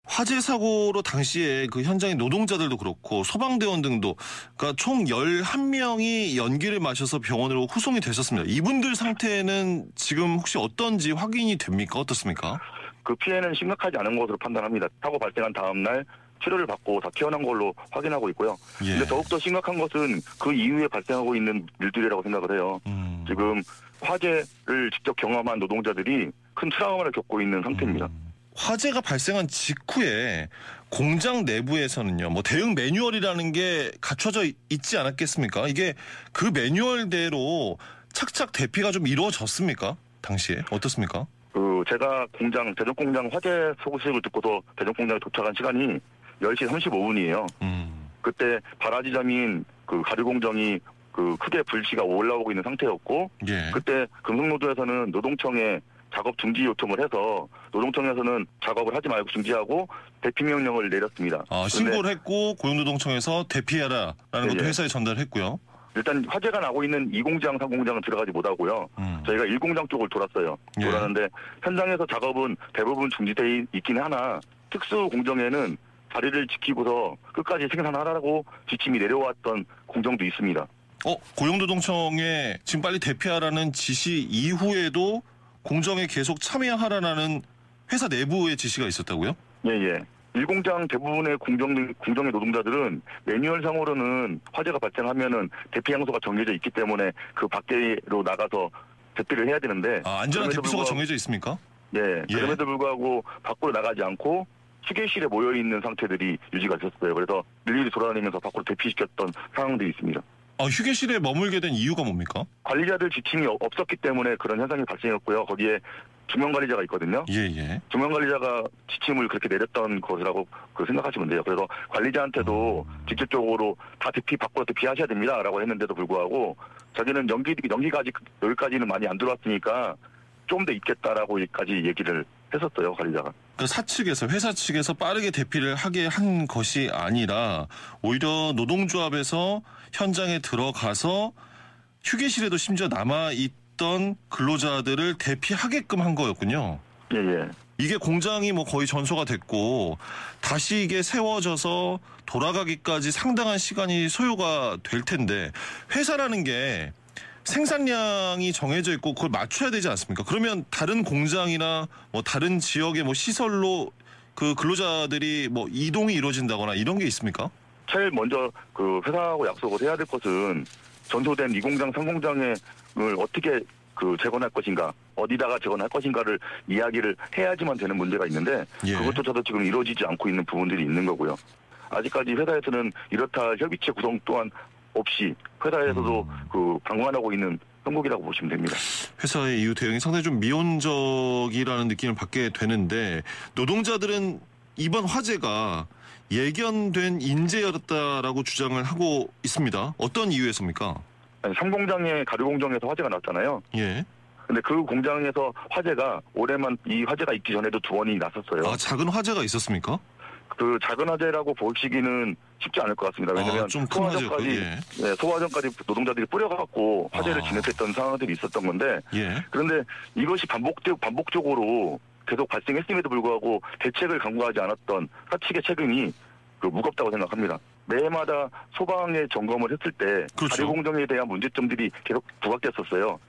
화재 사고로 당시에 그 현장의 노동자들도 그렇고 소방대원 등도 그러니까 총 11명이 연기를 마셔서 병원으로 후송이 되셨습니다. 이분들 상태는 지금 혹시 어떤지 확인이 됩니까? 어떻습니까? 그 피해는 심각하지 않은 것으로 판단합니다. 사고 발생한 다음 날 치료를 받고 다 퇴원한 걸로 확인하고 있고요. 그런데 더욱더 심각한 것은 그 이후에 발생하고 있는 일들이라고 생각을 해요. 지금 화재를 직접 경험한 노동자들이 큰 트라우마를 겪고 있는 상태입니다. 화재가 발생한 직후에 공장 내부에서는요, 뭐 대응 매뉴얼이라는 게 갖춰져 있지 않았겠습니까? 이게 그 매뉴얼대로 착착 대피가 좀 이루어졌습니까? 당시에 어떻습니까? 제가 대전공장 화재 소식을 듣고서 대전공장에 도착한 시간이 10시 35분이에요. 그때 발화지점인 그 가류공정이 크게 불씨가 올라오고 있는 상태였고, 그때 금속노조에서는 노동청에 작업 중지 요청을 해서 노동청에서는 작업을 하지 말고 중지하고 대피 명령을 내렸습니다. 신고를 했고 고용노동청에서 대피해라라는 것도 회사에 전달했고요. 일단 화재가 나고 있는 2공장, 3공장은 들어가지 못하고요. 저희가 1공장 쪽을 돌았어요. 돌았는데 현장에서 작업은 대부분 중지돼 있긴 하나 특수 공정에는 자리를 지키고서 끝까지 생산하라고 지침이 내려왔던 공정도 있습니다. 고용노동청에 지금 빨리 대피하라는 지시 이후에도 공정에 계속 참여하라는 회사 내부의 지시가 있었다고요? 예. 1공장 대부분의 공정의 노동자들은 매뉴얼상으로는 화재가 발생하면은 대피 장소가 정해져 있기 때문에 그 밖으로 나가서 대피를 해야 되는데 안전한 대피소가 정해져 있습니까? 그럼에도 불구하고 밖으로 나가지 않고 휴게실에 모여 있는 상태들이 유지가 됐었어요. 그래서 일일이 돌아다니면서 밖으로 대피시켰던 상황들이 있습니다. 휴게실에 머물게 된 이유가 뭡니까? 관리자들 지침이 없었기 때문에 그런 현상이 발생했고요. 거기에 중명관리자가 있거든요. 중명관리자가 지침을 그렇게 내렸던 것이라고 생각하시면 돼요. 그래서 관리자한테도 직접적으로 다 밖으로 대피하셔야 됩니다라고 했는데도 불구하고 자기는 연기까지 여기까지는 많이 안 들어왔으니까 좀 더 있겠다라고까지 얘기를 했었어요, 관리자가. 회사 측에서 빠르게 대피를 하게 한 것이 아니라 오히려 노동조합에서 현장에 들어가서 휴게실에도 심지어 남아있던 근로자들을 대피하게끔 한 거였군요. 이게 공장이 거의 전소가 됐고 다시 이게 세워져서 돌아가기까지 상당한 시간이 소요가 될 텐데 회사라는 게 생산량이 정해져 있고 그걸 맞춰야 되지 않습니까? 그러면 다른 공장이나 다른 지역의 시설로 그 근로자들이 이동이 이루어진다거나 이런 게 있습니까? 제일 먼저 회사하고 약속을 해야 될 것은 전소된 2공장, 3공장을 어떻게 재건할 것인가, 어디다가 재건할 것인가를 이야기를 해야지만 되는 문제가 있는데 그것조차도 지금 이루어지지 않고 있는 부분들이 있는 거고요. 아직까지 회사에서는 이렇다 협의체 구성 또한 없이 회사에서도 방관하고 있는 형국이라고 보시면 됩니다. 회사의 이후 대응이 상당히 좀 미온적이라는 느낌을 받게 되는데 노동자들은 이번 화재가 예견된 인재였다라고 주장을 하고 있습니다. 어떤 이유에서입니까? 3공장의 가류공정에서 화재가 났잖아요. 근데 그 공장에서 화재가 올해만 이 화재가 있기 전에도 2번이 났었어요. 작은 화재가 있었습니까? 작은 화재라고 보시기는 쉽지 않을 것 같습니다. 왜냐하면 소화전까지 노동자들이 뿌려갖고 화재를 진압했던 상황들이 있었던 건데 그런데 이것이 반복적으로 계속 발생했음에도 불구하고 대책을 강구하지 않았던 사측의 책임이 무겁다고 생각합니다. 매해마다 소방의 점검을 했을 때 가류공정에 대한 문제점들이 계속 부각됐었어요.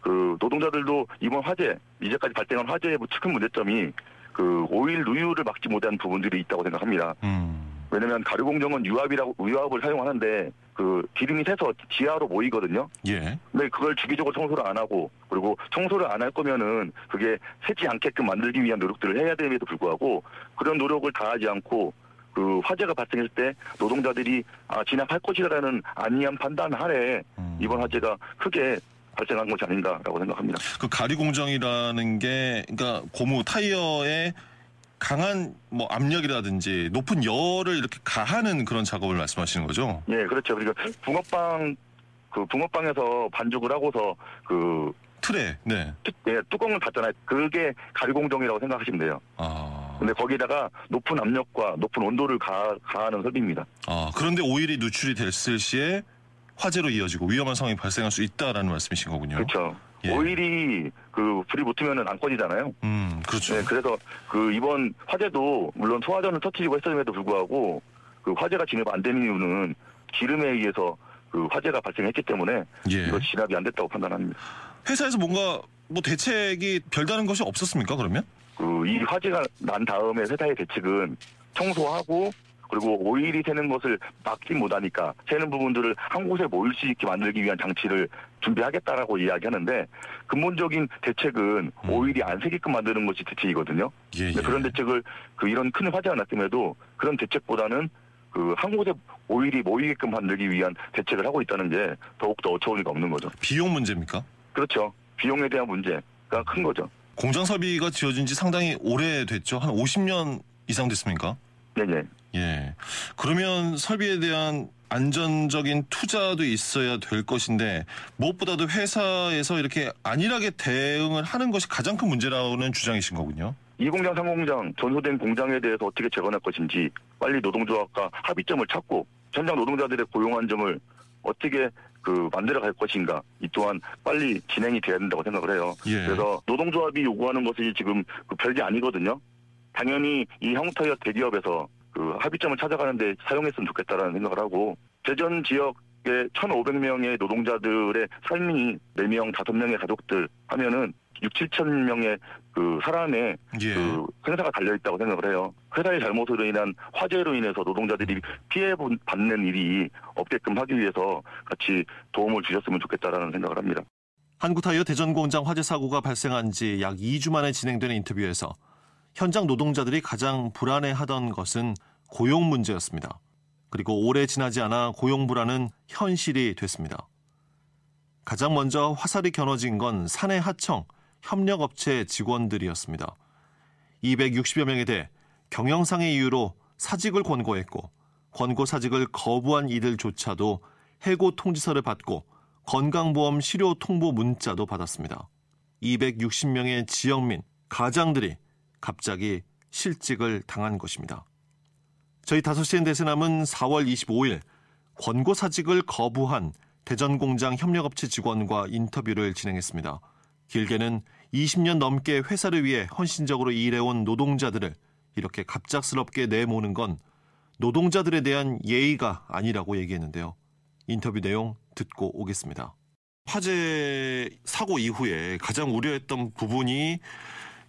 노동자들도 이번 화재, 이제까지 발생한 화재의 큰 문제점이 오일 누유를 막지 못한 부분들이 있다고 생각합니다. 왜냐하면 가류공정은 유압을 사용하는데 기름이 새서 지하로 모이거든요. 근데 그걸 주기적으로 청소를 안 하고 그리고 청소를 안 할 거면은 그게 새지 않게끔 만들기 위한 노력들을 해야 됨에도 불구하고 그런 노력을 다하지 않고 그 화재가 발생했을 때 노동자들이 진압할 것이라는 안이한 판단 하에 이번 화재가 크게 발생한 것이 아닌가라고 생각합니다. 그 가리 공정이라는 게 그러니까 고무 타이어에 강한 뭐 압력이라든지 높은 열을 이렇게 가하는 그런 작업을 말씀하시는 거죠? 예, 그렇죠. 그러니까 붕어빵에서 반죽을 하고서 그 틀에 뚜껑을 닫잖아요. 그게 가리 공정이라고 생각하시면 돼요. 근데 거기다가 높은 압력과 높은 온도를 가하는 설비입니다. 그런데 오일이 누출이 됐을 시에 화재로 이어지고 위험한 상황이 발생할 수 있다라는 말씀이신 거군요. 그렇죠. 예. 오일이 그 불이 붙으면은 안 꺼지잖아요. 그렇죠. 네, 그래서 그 이번 화재도 물론 소화전을 터뜨리고 했음에도 불구하고 그 화재가 진압 안 되는 이유는 기름에 의해서 그 화재가 발생했기 때문에 이거 진압이 안 됐다고 판단합니다. 회사에서 뭔가 뭐 대책이 별다른 것이 없었습니까? 그러면? 이 화재가 난 다음에 회사의 대책은 청소하고 그리고 오일이 새는 것을 막지 못하니까 새는 부분들을 한 곳에 모일 수 있게 만들기 위한 장치를 준비하겠다라고 이야기하는데 근본적인 대책은 오일이 안 새게끔 만드는 것이 대책이거든요. 그런 대책을 이런 큰 화재가 났음에도 그런 대책보다는 한 곳에 오일이 모이게끔 만들기 위한 대책을 하고 있다는 게 더욱더 어처구니가 없는 거죠. 비용 문제입니까? 그렇죠. 비용에 대한 문제가 큰 거죠. 공장 설비가 지어진 지 상당히 오래됐죠? 한 50년 이상 됐습니까? 네네. 예. 그러면 설비에 대한 안전적인 투자도 있어야 될 것인데 무엇보다도 회사에서 이렇게 안일하게 대응을 하는 것이 가장 큰 문제라는 주장이신 거군요. 2공장, 3공장 전소된 공장에 대해서 어떻게 재건할 것인지 빨리 노동조합과 합의점을 찾고 현장 노동자들의 고용 안정을 어떻게 만들어 갈 것인가 이 또한 빨리 진행이 돼야 된다고 생각을 해요. 그래서 노동조합이 요구하는 것이 지금 별게 아니거든요. 당연히 이 한국타이어 대기업에서 합의점을 찾아가는데 사용했으면 좋겠다라는 생각을 하고 대전 지역의 1,500명의 노동자들의 삶이 4명, 5명의 가족들 하면은 6,7,000명의 사람의 생사가 달려있다고 생각을 해요. 회사의 잘못으로 인한 화재로 인해서 노동자들이 피해 받는 일이 없게끔 하기 위해서 같이 도움을 주셨으면 좋겠다라는 생각을 합니다. 한국타이어 대전 공장 화재 사고가 발생한 지 약 2주 만에 진행되는 인터뷰에서 현장 노동자들이 가장 불안해하던 것은 고용 문제였습니다. 그리고 오래 지나지 않아 고용 불안은 현실이 됐습니다. 가장 먼저 화살이 겨눠진 건 사내 하청, 협력업체 직원들이었습니다. 260여 명에 대해 경영상의 이유로 사직을 권고했고 권고 사직을 거부한 이들조차도 해고 통지서를 받고 건강보험 실효 통보 문자도 받았습니다. 260명의 지역민, 가장들이 갑자기 실직을 당한 것입니다. 저희 5시엔 대세남은 4월 25일 권고사직을 거부한 대전공장 협력업체 직원과 인터뷰를 진행했습니다. 길게는 20년 넘게 회사를 위해 헌신적으로 일해온 노동자들을 이렇게 갑작스럽게 내모는 건 노동자들에 대한 예의가 아니라고 얘기했는데요. 인터뷰 내용 듣고 오겠습니다. 화재 사고 이후에 가장 우려했던 부분이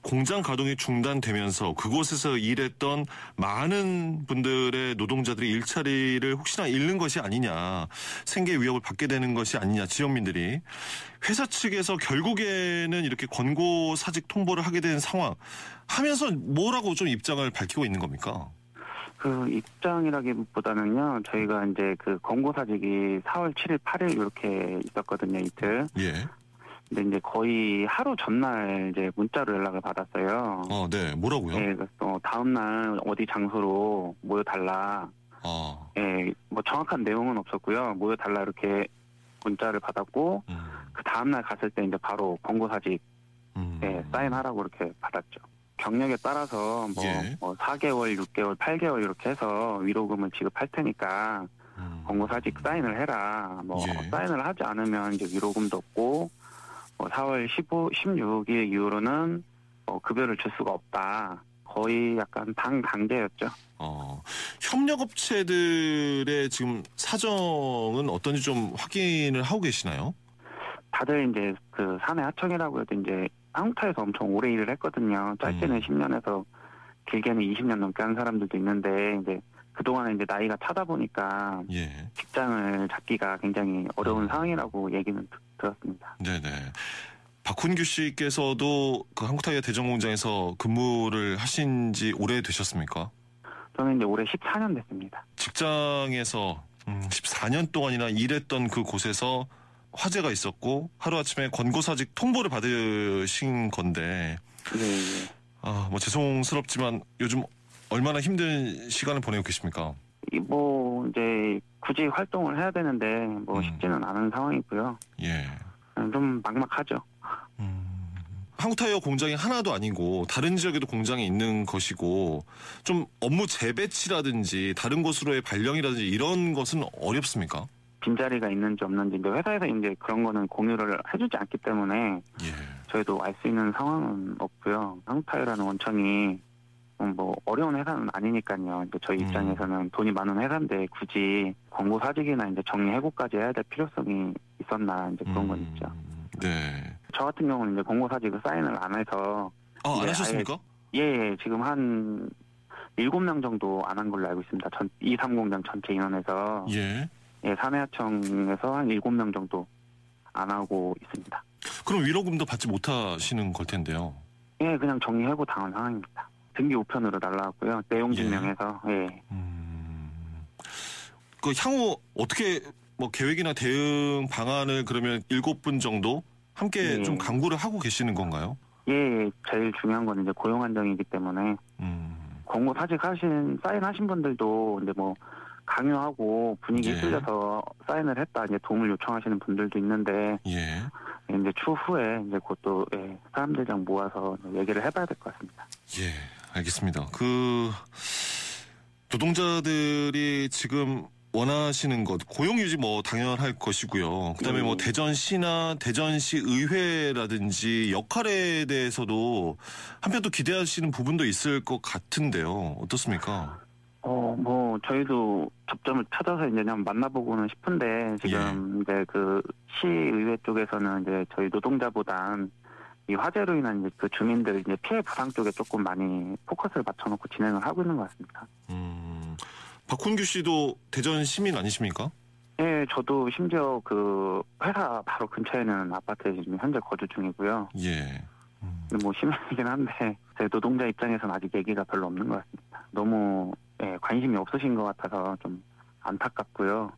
공장 가동이 중단되면서 그곳에서 일했던 많은 분들의 노동자들이 일자리를 혹시나 잃는 것이 아니냐, 생계 위협을 받게 되는 것이 아니냐, 지역민들이. 회사 측에서 결국에는 이렇게 권고사직 통보를 하게 된 상황 하면서 뭐라고 좀 입장을 밝히고 있는 겁니까? 입장이라기보다는요, 저희가 이제 권고사직이 4월 7일, 8일 이렇게 있었거든요, 이틀. 근데 이제 거의 하루 전날 이제 문자로 연락을 받았어요. 네. 뭐라고요? 네, 그래서 다음날 어디 장소로 모여달라. 예, 뭐 정확한 내용은 없었고요. 모여달라 이렇게 문자를 받았고, 그 다음날 갔을 때 이제 바로 권고사직, 사인하라고 이렇게 받았죠. 경력에 따라서 뭐 4개월, 6개월, 8개월 이렇게 해서 위로금을 지급할 테니까 권고사직 사인을 해라. 사인을 하지 않으면 이제 위로금도 없고, 4월 16일 이후로는 급여를 줄 수가 없다. 거의 약간 반강제였죠. 협력업체들의 지금 사정은 어떤지 좀 확인을 하고 계시나요? 다들 이제 사내 하청이라고 해도 이제 한국타에서 엄청 오래 일을 했거든요. 짧게는 10년에서 길게는 20년 넘게 한 사람들도 있는데 이제 그동안에 이제 나이가 차다 보니까 직장을 잡기가 굉장히 어려운 상황이라고 얘기는 들었습니다. 네네. 박훈규 씨께서도 한국타이어 대전 공장에서 근무를 하신 지 오래 되셨습니까? 저는 이제 올해 14년 됐습니다. 직장에서 14년 동안이나 일했던 그 곳에서 화재가 있었고 하루아침에 권고사직 통보를 받으신 건데 네. 뭐 죄송스럽지만 요즘 얼마나 힘든 시간을 보내고 계십니까? 뭐 이제 굳이 활동을 해야 되는데 뭐 쉽지는 않은 상황이고요. 예. 좀 막막하죠. 한국타이어 공장이 하나도 아니고 다른 지역에도 공장이 있는 것이고 좀 업무 재배치라든지 다른 곳으로의 발령이라든지 이런 것은 어렵습니까? 빈자리가 있는지 없는지 이제 회사에서 이제 그런 거는 공유를 해주지 않기 때문에 저희도 알 수 있는 상황은 없고요. 한국타이어라는 원청이 뭐 어려운 회사는 아니니까요. 이제 저희 입장에서는 돈이 많은 회사인데 굳이 권고 사직이나 이제 정리 해고까지 해야 될 필요성이 있었나 이제 그런 건 있죠. 네. 저 같은 경우는 이제 권고 사직을 사인을 안 해서 안 하셨습니까? 예, 지금 한 7명 정도 안 한 걸로 알고 있습니다. 230공장 전체 인원에서 예, 산해하청에서 한 7명 정도 안 하고 있습니다. 그럼 위로금도 받지 못하시는 걸 텐데요. 예, 그냥 정리해고 당한 상황입니다. 등기 우편으로 날라왔고요. 내용 증명해서 예. 그 향후 어떻게 뭐 계획이나 대응 방안을 그러면 7분 정도 함께 좀 강구를 하고 계시는 건가요? 예, 제일 중요한 건 이제 고용 안정이기 때문에 권고 사직하신 사인하신 분들도 이제 뭐 강요하고 분위기 휩쓸려서 사인을 했다 이제 도움을 요청하시는 분들도 있는데 이제 추후에 이제 그것도 사람들이랑 모아서 얘기를 해봐야 될 것 같습니다. 예, 알겠습니다. 그 노동자들이 지금 원하시는 것 고용 유지 뭐 당연할 것이고요. 그다음에 뭐 대전시나 대전시 의회라든지 역할에 대해서도 한편 또 기대하시는 부분도 있을 것 같은데요. 어떻습니까? 뭐 저희도 접점을 찾아서 이제 그냥 만나보고는 싶은데 지금 이제 그 시의회 쪽에서는 이제 저희 노동자보단 이 화재로 인한 이제 그 주민들 이제 피해 보상 쪽에 조금 많이 포커스를 맞춰놓고 진행을 하고 있는 것 같습니다. 박훈규 씨도 대전 시민 아니십니까? 네, 저도 심지어 그 회사 바로 근처에는 아파트에 지금 현재 거주 중이고요. 예. 뭐 시민이긴 한데 제 노동자 입장에서는 아직 얘기가 별로 없는 것 같습니다. 너무 관심이 없으신 것 같아서 좀 안타깝고요.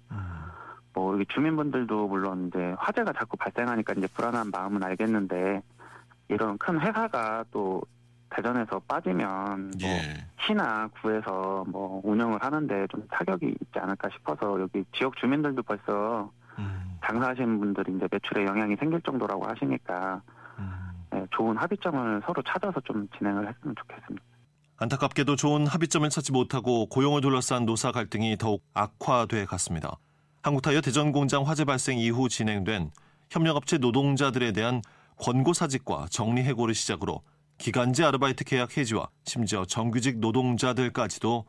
뭐 여기 주민분들도 물론 이제 화재가 자꾸 발생하니까 이제 불안한 마음은 알겠는데 이런 큰 회사가 또 대전에서 빠지면 뭐 시나 구에서 뭐 운영을 하는데 좀 타격이 있지 않을까 싶어서 여기 지역 주민들도 벌써 장사하시는 분들이 이제 매출에 영향이 생길 정도라고 하시니까 좋은 합의점을 서로 찾아서 좀 진행을 했으면 좋겠습니다. 안타깝게도 좋은 합의점을 찾지 못하고 고용을 둘러싼 노사 갈등이 더욱 악화돼 갔습니다. 한국타이어 대전공장 화재 발생 이후 진행된 협력업체 노동자들에 대한 권고사직과 정리해고를 시작으로 기간제 아르바이트 계약 해지와 심지어 정규직 노동자들까지도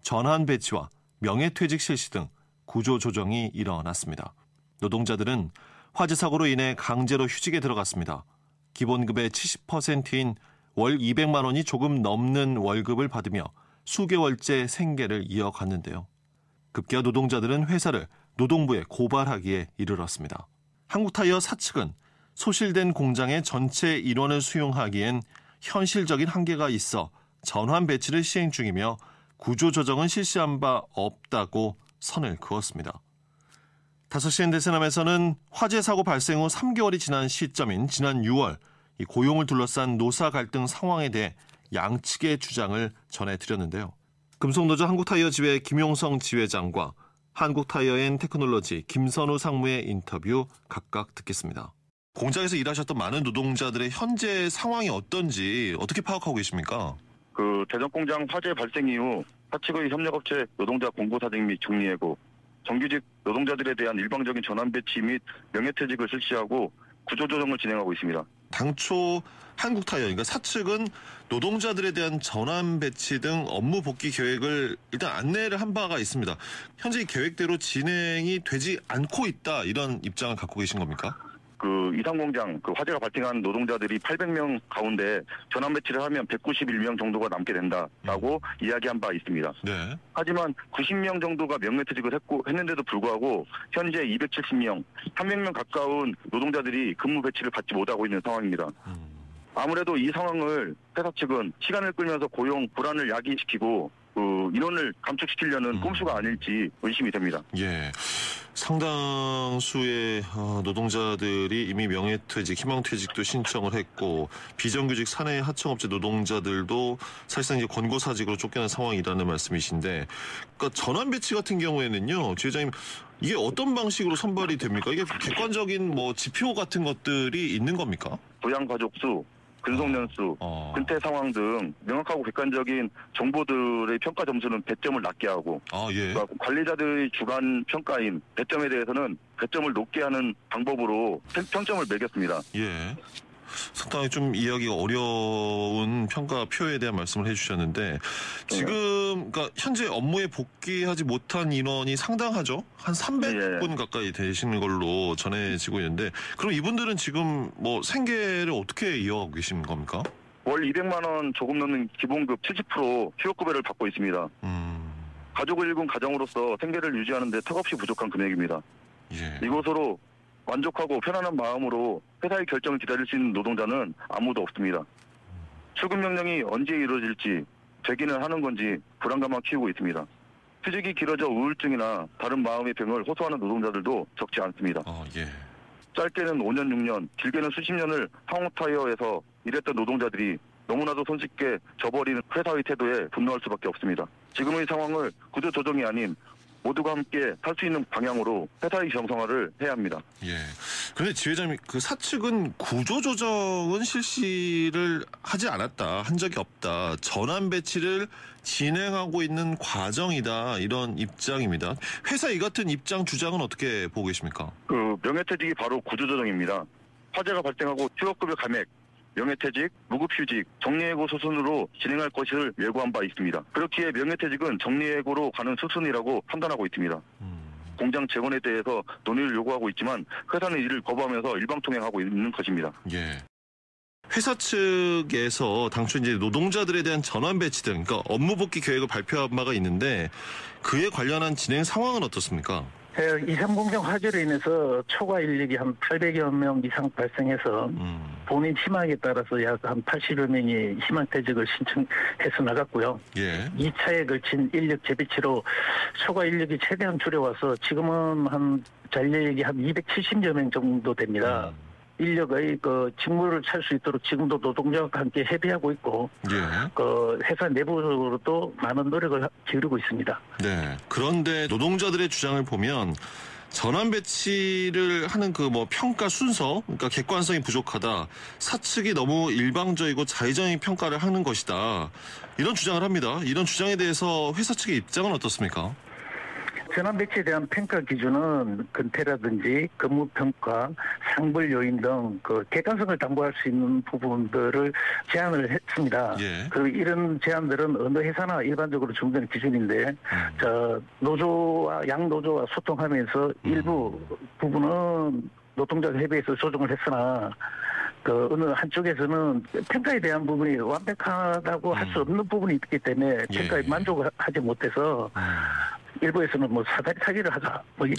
전환 배치와 명예퇴직 실시 등 구조조정이 일어났습니다. 노동자들은 화재 사고로 인해 강제로 휴직에 들어갔습니다. 기본급의 70%인 월 200만 원이 조금 넘는 월급을 받으며 수개월째 생계를 이어갔는데요. 급기야 노동자들은 회사를 노동부에 고발하기에 이르렀습니다. 한국타이어 사측은 소실된 공장의 전체 인원을 수용하기엔 현실적인 한계가 있어 전환 배치를 시행 중이며 구조조정은 실시한 바 없다고 선을 그었습니다. 5시엔 대세남에서는 화재 사고 발생 후 3개월이 지난 시점인 지난 6월 이 고용을 둘러싼 노사 갈등 상황에 대해 양측의 주장을 전해드렸는데요. 금속노조 한국타이어 지회 김용성 지회장과 한국타이어앤테크놀로지 김선우 상무의 인터뷰 각각 듣겠습니다. 공장에서 일하셨던 많은 노동자들의 현재 상황이 어떤지 어떻게 파악하고 계십니까? 그 대전공장 화재 발생 이후 사측의 협력업체 노동자 권고사직 및 정리해고, 정규직 노동자들에 대한 일방적인 전환 배치 및 명예퇴직을 실시하고 구조조정을 진행하고 있습니다. 당초 한국타이어, 그러니까 사측은 노동자들에 대한 전환 배치 등 업무 복귀 계획을 일단 안내를 한 바가 있습니다. 현재 이 계획대로 진행이 되지 않고 있다, 이런 입장을 갖고 계신 겁니까? 그 이상공장 그 화재가 발생한 노동자들이 800명 가운데 전환 배치를 하면 191명 정도가 남게 된다라고 이야기한 바 있습니다. 네. 하지만 90명 정도가 명예퇴직을 했는데도 불구하고 현재 270명, 300명 가까운 노동자들이 근무 배치를 받지 못하고 있는 상황입니다. 아무래도 이 상황을 회사 측은 시간을 끌면서 고용 불안을 야기시키고 인원을 감축시키려는 꼼수가 아닐지 의심이 됩니다. 예. 상당수의 노동자들이 이미 명예퇴직, 희망퇴직도 신청을 했고 비정규직 사내 하청업체 노동자들도 사실상 이제 권고사직으로 쫓겨난 상황이라는 말씀이신데, 그러니까 전환 배치 같은 경우에는요, 지회장님 이게 어떤 방식으로 선발이 됩니까? 이게 객관적인 뭐 지표 같은 것들이 있는 겁니까? 부양가족 수, 근속년수, 근태 상황 등 명확하고 객관적인 정보들의 평가 점수는 배점을 낮게 하고 그러니까 관리자들의 주관 평가인 배점에 대해서는 배점을 높게 하는 방법으로 평점을 매겼습니다. 예. 상당히 좀 이해하기가 어려운 평가표에 대한 말씀을 해주셨는데 지금 그러니까 현재 업무에 복귀하지 못한 인원이 상당하죠? 한 300분 가까이 되시는 걸로 전해지고 있는데 그럼 이분들은 지금 뭐 생계를 어떻게 이어가고 계신 겁니까? 월 200만 원 조금 넘는 기본급 70% 휴업급여를 받고 있습니다. 가족을 일군 가정으로서 생계를 유지하는 데 턱없이 부족한 금액입니다. 예. 이것으로 만족하고 편안한 마음으로 회사의 결정을 기다릴 수 있는 노동자는 아무도 없습니다. 출근 명령이 언제 이루어질지 되기는 하는 건지 불안감만 키우고 있습니다. 휴직이 길어져 우울증이나 다른 마음의 병을 호소하는 노동자들도 적지 않습니다. 예. 짧게는 5년, 6년, 길게는 수십 년을 한국타이어에서 일했던 노동자들이 너무나도 손쉽게 져버리는 회사의 태도에 분노할 수밖에 없습니다. 지금의 상황을 구조조정이 아닌 모두가 함께 살 수 있는 방향으로 회사의 정상화를 해야 합니다. 예. 그런데 지회장님, 그 사측은 구조조정은 실시를 하지 않았다, 한 적이 없다, 전환 배치를 진행하고 있는 과정이다, 이런 입장입니다. 회사 이 같은 입장 주장은 어떻게 보고 계십니까? 명예퇴직이 바로 구조조정입니다. 화재가 발생하고 휴업급여 감액, 명예퇴직, 무급휴직, 정리해고 수순으로 진행할 것을 예고한 바 있습니다. 그렇기에 명예퇴직은 정리해고로 가는 수순이라고 판단하고 있습니다. 공장 재건에 대해서 논의를 요구하고 있지만 회사는 이를 거부하면서 일방통행하고 있는 것입니다. 예. 회사 측에서 당초 이제 노동자들에 대한 전환 배치 등 그러니까 업무 복귀 계획을 발표한 바가 있는데 그에 관련한 진행 상황은 어떻습니까? 2.3 공장 화재로 인해서 초과 인력이 한 800여 명 이상 발생해서 본인 희망에 따라서 약 한 80여 명이 희망퇴직을 신청해서 나갔고요. 예. 2차에 걸친 인력 재배치로 초과 인력이 최대한 줄여와서 지금은 한 잔력이 한 270여 명 정도 됩니다. 인력의 직무를 찾을 수 있도록 지금도 노동자와 함께 협의하고 있고, 회사 내부적으로도 많은 노력을 기울이고 있습니다. 네. 그런데 노동자들의 주장을 보면 전환 배치를 하는 평가 순서, 그러니까 객관성이 부족하다, 사측이 너무 일방적이고 자의적인 평가를 하는 것이다, 이런 주장을 합니다. 이런 주장에 대해서 회사 측의 입장은 어떻습니까? 전환 배치에 대한 평가 기준은 근태라든지 근무 평가, 상불 요인 등 객관성을 담보할 수 있는 부분들을 제안을 했습니다. 예. 이런 제안들은 어느 회사나 일반적으로 준비되는 기준인데, 노조와 양노조와 소통하면서 일부 부분은 노동자 협의회에서 조정을 했으나 어느 한쪽에서는 평가에 대한 부분이 완벽하다고 할 수 없는 부분이 있기 때문에 평가에 만족을 하지 못해서 일부에서는 사기를 하자 이런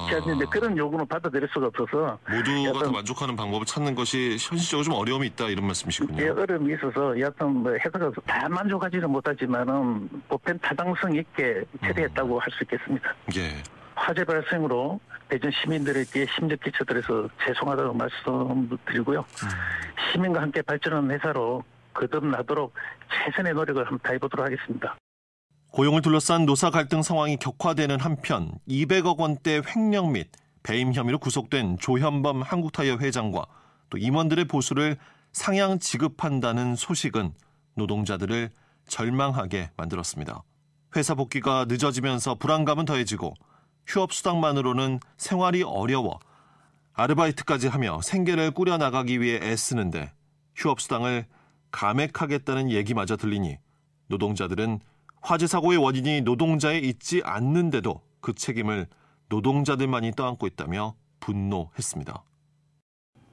제안인데 그런 요구는 받아들일 수가 없어서 모두가 다 만족하는 방법을 찾는 것이 현실적으로 좀 어려움이 있다, 이런 말씀이시군요. 예, 어려움이 있어서 여하튼 회사가 다 만족하지는 못하지만은 보편 타당성 있게 처리했다고 할 수 있겠습니다. 예. 화재 발생으로 대전 시민들에게 심적 끼쳐드려서 죄송하다고 말씀드리고요. 시민과 함께 발전하는 회사로 거듭나도록 최선의 노력을 한번 다해보도록 하겠습니다. 고용을 둘러싼 노사 갈등 상황이 격화되는 한편 200억 원대 횡령 및 배임 혐의로 구속된 조현범 한국타이어 회장과 또 임원들의 보수를 상향 지급한다는 소식은 노동자들을 절망하게 만들었습니다. 회사 복귀가 늦어지면서 불안감은 더해지고 휴업수당만으로는 생활이 어려워 아르바이트까지 하며 생계를 꾸려나가기 위해 애쓰는데 휴업수당을 감액하겠다는 얘기마저 들리니 노동자들은 화재 사고의 원인이 노동자에 있지 않는데도 그 책임을 노동자들만이 떠안고 있다며 분노했습니다.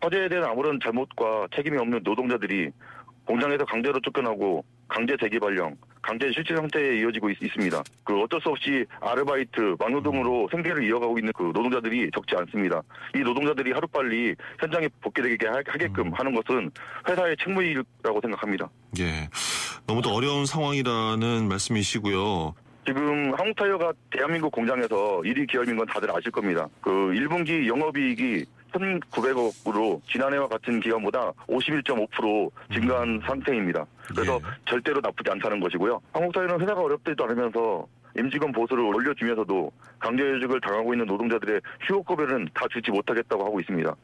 화재에 대한 아무런 잘못과 책임이 없는 노동자들이 공장에서 강제로 쫓겨나고 강제 재기 발령, 강제 실질 상태에 이어지고 있습니다. 어쩔 수 없이 아르바이트, 막노동으로 생계를 이어가고 있는 노동자들이 적지 않습니다. 이 노동자들이 하루빨리 현장에 복귀되게 하게끔 하는 것은 회사의 책무이라고 생각합니다. 예. 너무도 어려운 상황이라는 말씀이시고요. 지금 한국타이어가 대한민국 공장에서 1위 기업인 건 다들 아실 겁니다. 그 1분기 영업이익이 1,900억으로 지난해와 같은 기간보다 51.5% 증가한 상태입니다. 그래서 절대로 나쁘지 않다는 것이고요. 한국타이어는 회사가 어렵지도 않으면서 임직원 보수를 올려주면서도 강제휴직을 당하고 있는 노동자들의 휴업급여는 다 주지 못하겠다고 하고 있습니다.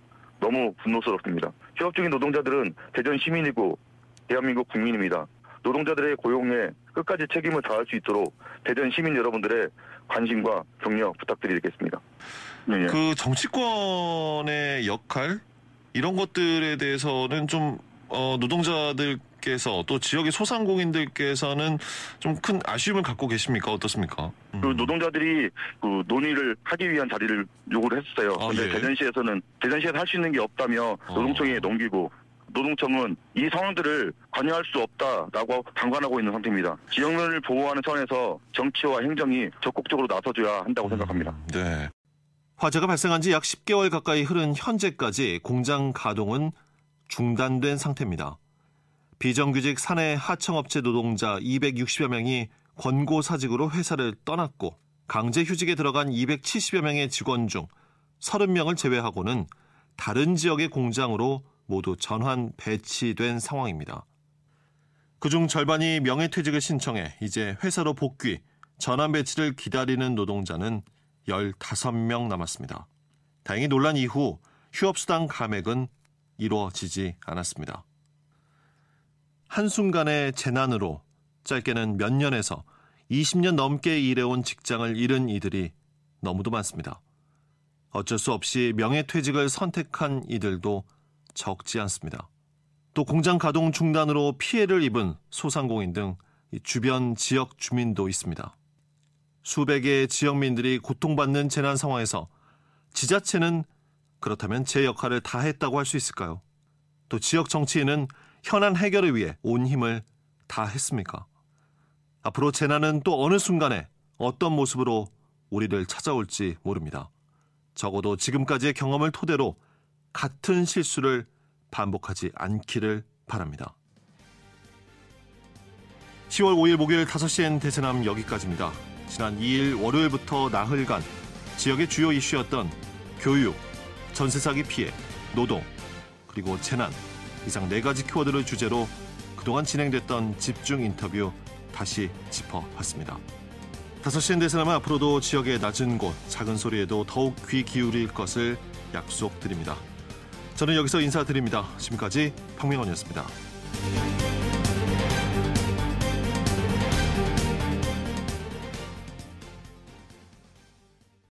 너무 분노스럽습니다. 휴업 중인 노동자들은 대전 시민이고 대한민국 국민입니다. 노동자들의 고용에 끝까지 책임을 다할 수 있도록 대전 시민 여러분들의 관심과 격려 부탁드리겠습니다. 네. 그 정치권의 역할 이런 것들에 대해서는 좀 노동자들께서 또 지역의 소상공인들께서는 좀 큰 아쉬움을 갖고 계십니까? 어떻습니까? 그 노동자들이 그 논의를 하기 위한 자리를 요구를 했어요. 그런데 대전시에서 할 수 있는 게 없다며 노동청에 넘기고 노동청은 이 상황들을 관여할 수 없다라고 방관하고 있는 상태입니다. 지역면을 보호하는 차원에서 정치와 행정이 적극적으로 나서줘야 한다고 생각합니다. 네. 화재가 발생한 지 약 10개월 가까이 흐른 현재까지 공장 가동은 중단된 상태입니다. 비정규직 사내 하청업체 노동자 260여 명이 권고사직으로 회사를 떠났고 강제휴직에 들어간 270여 명의 직원 중 30명을 제외하고는 다른 지역의 공장으로 모두 전환 배치된 상황입니다. 그중 절반이 명예퇴직을 신청해 이제 회사로 복귀, 전환 배치를 기다리는 노동자는 15명 남았습니다. 다행히 논란 이후 휴업수당 감액은 이루어지지 않았습니다. 한순간의 재난으로 짧게는 몇 년에서 20년 넘게 일해온 직장을 잃은 이들이 너무도 많습니다. 어쩔 수 없이 명예퇴직을 선택한 이들도 적지 않습니다. 또 공장 가동 중단으로 피해를 입은 소상공인 등 주변 지역 주민도 있습니다. 수백의 지역민들이 고통받는 재난 상황에서 지자체는 그렇다면 제 역할을 다 했다고 할 수 있을까요? 또 지역 정치인은 현안 해결을 위해 온 힘을 다 했습니까? 앞으로 재난은 또 어느 순간에 어떤 모습으로 우리를 찾아올지 모릅니다. 적어도 지금까지의 경험을 토대로 같은 실수를 반복하지 않기를 바랍니다. 10월 5일 목요일 5시엔 대세남 여기까지입니다. 지난 2일 월요일부터 나흘간 지역의 주요 이슈였던 교육, 전세 사기 피해, 노동, 그리고 재난, 이상 4가지 키워드를 주제로 그동안 진행됐던 집중 인터뷰 다시 짚어봤습니다. 5시엔 대세남은 앞으로도 지역의 낮은 곳, 작은 소리에도 더욱 귀 기울일 것을 약속드립니다. 저는 여기서 인사드립니다. 지금까지 박명원이었습니다.